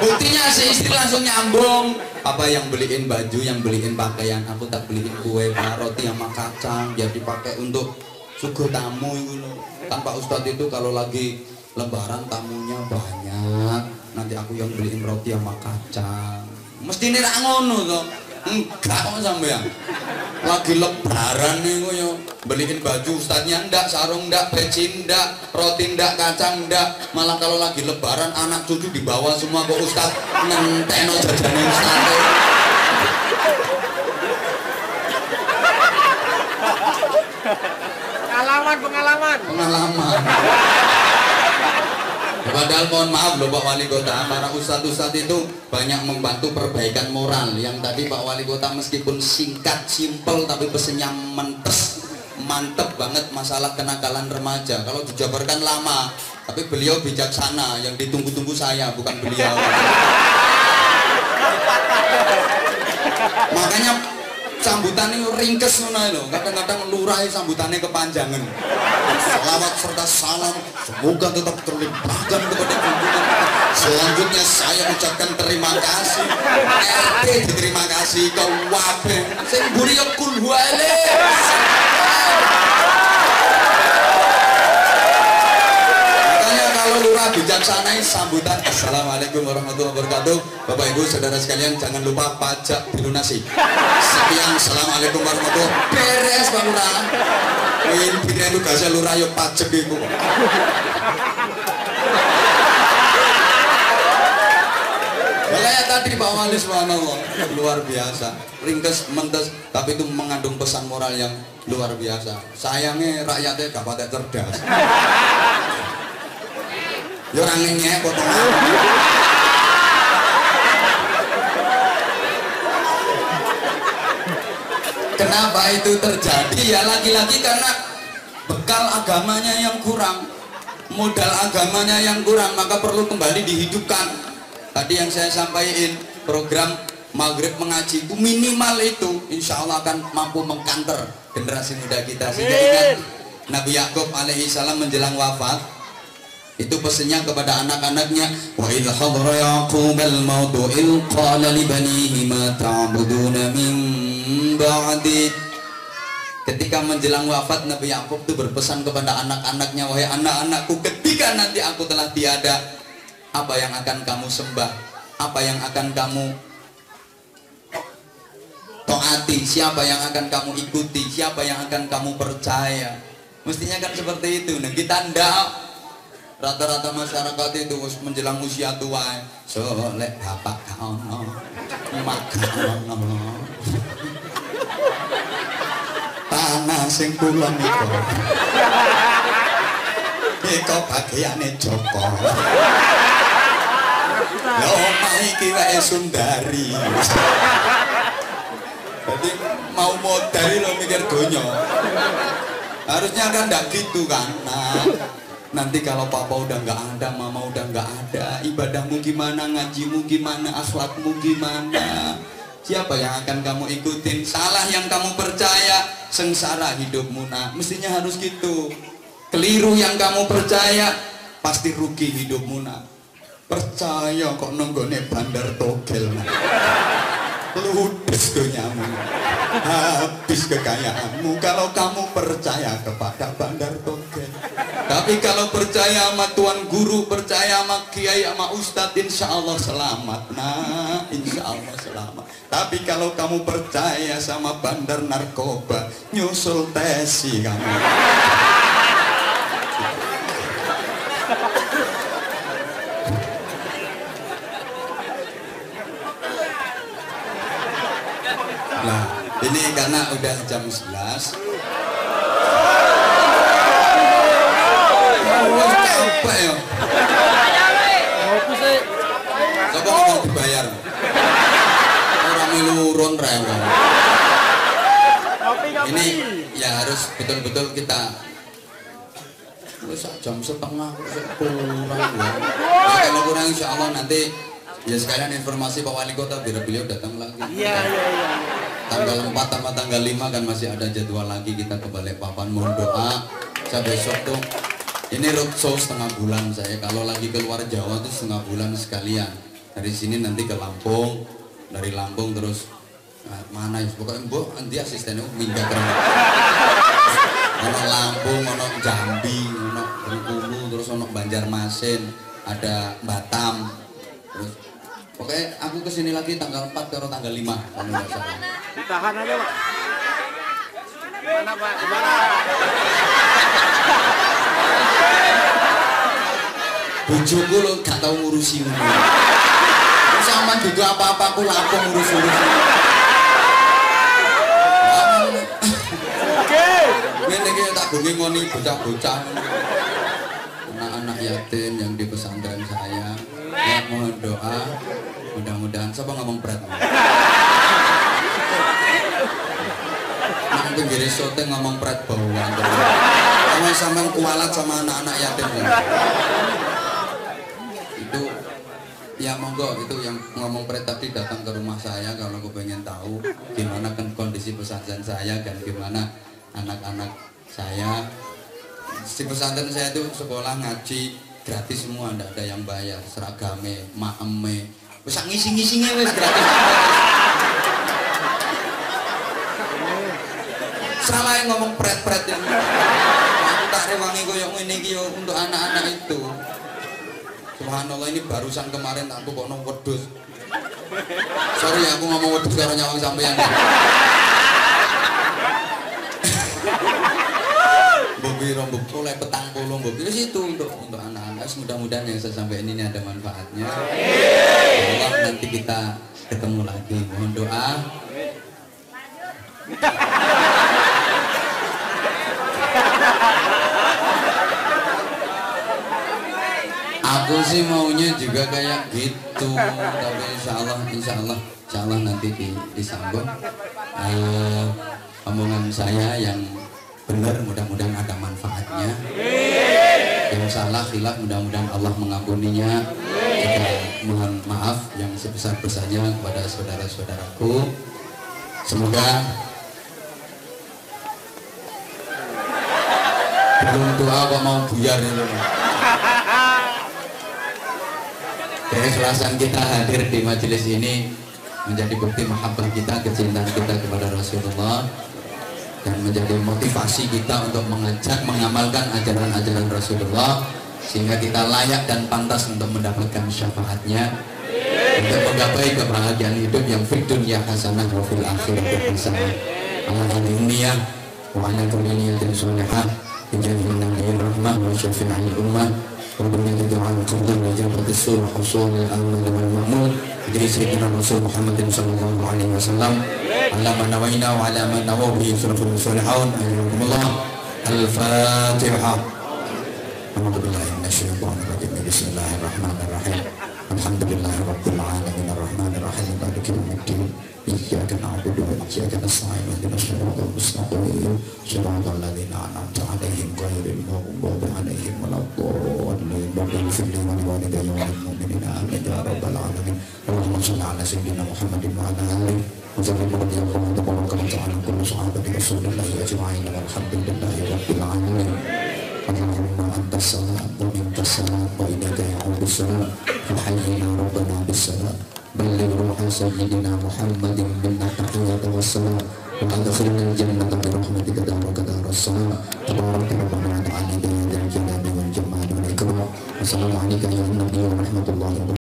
Buktinya si istri langsung nyambung, "Apa yang beliin baju, yang beliin pakaian, aku tak beliin kue, roti sama kacang biar dipakai untuk suguh tamu itu loh." Tanpa ustadz itu kalau lagi lebaran tamunya banyak, nanti aku yang beliin roti sama kacang. Mesti ini rak ngono toh. Enggak kok sampean. Lagi lebaran nih kok yo beliin baju ustadznya ndak, sarung ndak, peci ndak, roti ndak, kacang ndak. Malah kalau lagi lebaran anak cucu dibawa semua ke ustadz, ngenteno jajane ustadz. Pengalaman. Padahal mohon maaf loh Pak Wali Kota, para ustadz-ustadz itu banyak membantu perbaikan moral. Yang tadi Pak Wali Kota meskipun singkat, simpel, tapi pesennya mantep banget masalah kenakalan remaja. Kalau dijabarkan lama, tapi beliau bijaksana, yang ditunggu-tunggu saya bukan beliau. Makanya sambutannya ringkes lho, kadang-kadang lurah sambutannya kepanjangan. Selawat serta salam semoga tetap terlimpahkan kepada kunjungan. Selanjutnya saya ucapkan terima kasih. RT terima kasih ke wabe. Sing mburi yo kul wae. Lurah bijaksana sambutan assalamualaikum warahmatullahi wabarakatuh. Bapak ibu saudara sekalian jangan lupa pajak dilunasi. Sekian, assalamualaikum warahmatullahi wabarakatuh. Beres Pak Lurah. Ini tugasnya lurah yo pajak ibu. Kayak tadi Pak Wali, subhanallah, luar biasa. Ringkes mentes tapi itu mengandung pesan moral yang luar biasa. Sayangnya rakyatnya gak patek cerdas. Ya orang ngek potongan. Kenapa itu terjadi? Ya lagi-lagi karena bekal agamanya yang kurang, modal agamanya yang kurang, maka perlu kembali dihidupkan. Tadi yang saya sampaikan, program Maghrib mengaji itu minimal itu, insya Allah akan mampu mengkanter generasi muda kita. Sehingga ingat Nabi Yakub alaihissalam menjelang wafat, itu pesannya kepada anak-anaknya, wa idh hadara yaqubal mautu il qala li banihi ma ta'buduna min ba'di. Ketika menjelang wafat, Nabi Yakub itu berpesan kepada anak-anaknya, wahai anak-anakku, ketika nanti aku telah tiada, apa yang akan kamu sembah, apa yang akan kamu taati, siapa yang akan kamu ikuti, siapa yang akan kamu percaya. Mestinya kan seperti itu. Nah kita ndak, rata-rata masyarakat itu menjelang usia tua, soleh bapak kaono, mak kaono, tanah sing kulon iku bagiane Joko. Lha omah iki wae Sundari. Jadi mau modal lo mikir donya. Harusnya kan enggak gitu kan. Nah, nanti kalau papa udah nggak ada, mama udah nggak ada, ibadahmu gimana, ngajimu gimana, akhlakmu gimana, siapa yang akan kamu ikutin? Salah yang kamu percaya, sengsara hidupmu. Nah mestinya harus gitu. Keliru yang kamu percaya, pasti rugi hidupmu. Nah percaya kok nonggone bandar togel, nah ludes donyamu, habis kekayaanmu kalau kamu percaya kepada bandar togel. Tapi kalau percaya sama tuan guru, percaya sama kiai, sama ustadz, insya Allah selamat. Nah insya Allah selamat. Tapi kalau kamu percaya sama bandar narkoba, nyusul tesi kamu. Nah ini karena udah jam 11. Apa ya? Coba mau dibayar. Orang melurun rewel. Ini ya harus betul-betul kita. Wes jam setengah kurang ya. Kalau kurang insya Allah nanti ya sekalian informasi Pak Wali Kota biar beliau datang lagi. Iya. Tanggal 4 sama tanggal 5 kan masih ada jadwal lagi kita ke Balikpapan. Mohon doa. Saya besok tuh ini roadshow setengah bulan saya. Kalau lagi keluar Jawa tuh setengah bulan sekalian. Dari sini nanti ke Lampung, dari Lampung terus mana ya? Pokoknya mbok nanti asistennya minggat terus. Ono Lampung, ono Jambi, ono Bengkulu, terus ono Banjarmasin, ada Batam. Terus pokoknya aku kesini lagi tanggal 4 atau tanggal 5 kalau nggak salah. Ditahan aja Pak. Gimana Pak? Gimana? Bojoku lo gak tau ngurusi ngono. Sama juga apa-apa aku lapung ngurus-ngurus. Oke. Ngene iki tak gonge ngoni bocah-bocah. Anak-anak yatim yang di pesantren saya. Ya mohon doa. Mudah-mudahan siapa ngomong berat. Nang pinggir syuting ngomong berat bauan. Kamu sampean kualat sama anak-anak yatim. Itu ya monggo, itu yang ngomong pret tadi datang ke rumah saya kalau aku pengen tahu gimana kan kondisi pesantren saya dan gimana anak-anak saya. Si pesantren saya itu sekolah ngaji gratis semua, ndak ada yang bayar, seragame, maeme, bisa ngisi-ngisinya wes gratis. Salah yang ngomong pret-pret yang aku tak rewangi koyok ini yo untuk anak-anak itu. Subhanallah, ini barusan kemarin aku kok nong wedhus. Sorry aku ngomong wedhus karo nyawang sampeyan. rombok oleh petang pulung mbok wis itu untuk anak-anak. Mudah-mudahan yang saya sampaikan ini ada manfaatnya. Allah nanti kita ketemu lagi. Mohon doa. Aku sih maunya juga kayak gitu, tapi insya Allah nanti disambung omongan saya yang benar, mudah-mudahan ada manfaatnya. Yang salah khilaf mudah-mudahan Allah mengampuninya. Juga mohon maaf yang sebesar-besarnya kepada saudara-saudaraku. Semoga belum doa kok mau buyar ini. Keikhlasan kita hadir di majelis ini menjadi bukti mahabbah kita, kecintaan kita kepada Rasulullah, dan menjadi motivasi kita untuk mengajak, mengamalkan ajaran-ajaran Rasulullah, sehingga kita layak dan pantas untuk mendapatkan syafaatnya, untuk menggapai kebahagiaan hidup yang fid dunya hasanah wa fil akhirati hasanah. Alhamdulillah wa ala kulli niyatin shalihah bijahil nabiyir rahmah wa syafi'il ummah. ربنا يجعل قبل إجابة السور حصول الأمل والمأمول بجاه سيدنا رسول محمد صلى الله عليه وسلم على ما نوينا وعلى ما نوى به سلف الصالحون أجركم الله. الفاتحة. أعوذ بالله من الشيطان الرجيم. بسم الله الرحمن الرحيم. الحمد لله رب العالمين الرحمن الرحيم مالك يوم الدين إياك نعبد وإياك نستعين اهدنا الصراط المستقيم صراط الذين أنعمت عليهم غير المغضوب عليهم ولا الضالين رب اغفر لي ولوالدي وللمؤمنين آمين يا رب العالمين. اللهم صل على سيدنا محمد وعلى آله وسلم رضي الله تبارك وتعالى عن كل صحابة رسول الله أجمعين والحمد لله رب العالمين. اللهم أنت السلام ومنك السلام وإليك يعود السلام فحينا ربنا بالسلام بلغ روح سيدنا محمد منا التحية والسلام وأدخلنا الجنة برحمتك دارك دار السلام تبارك ربنا وتعالى ذا الجلال والجمال والإكرام. والسلام عليك يا نبي ورحمة الله وبركاته.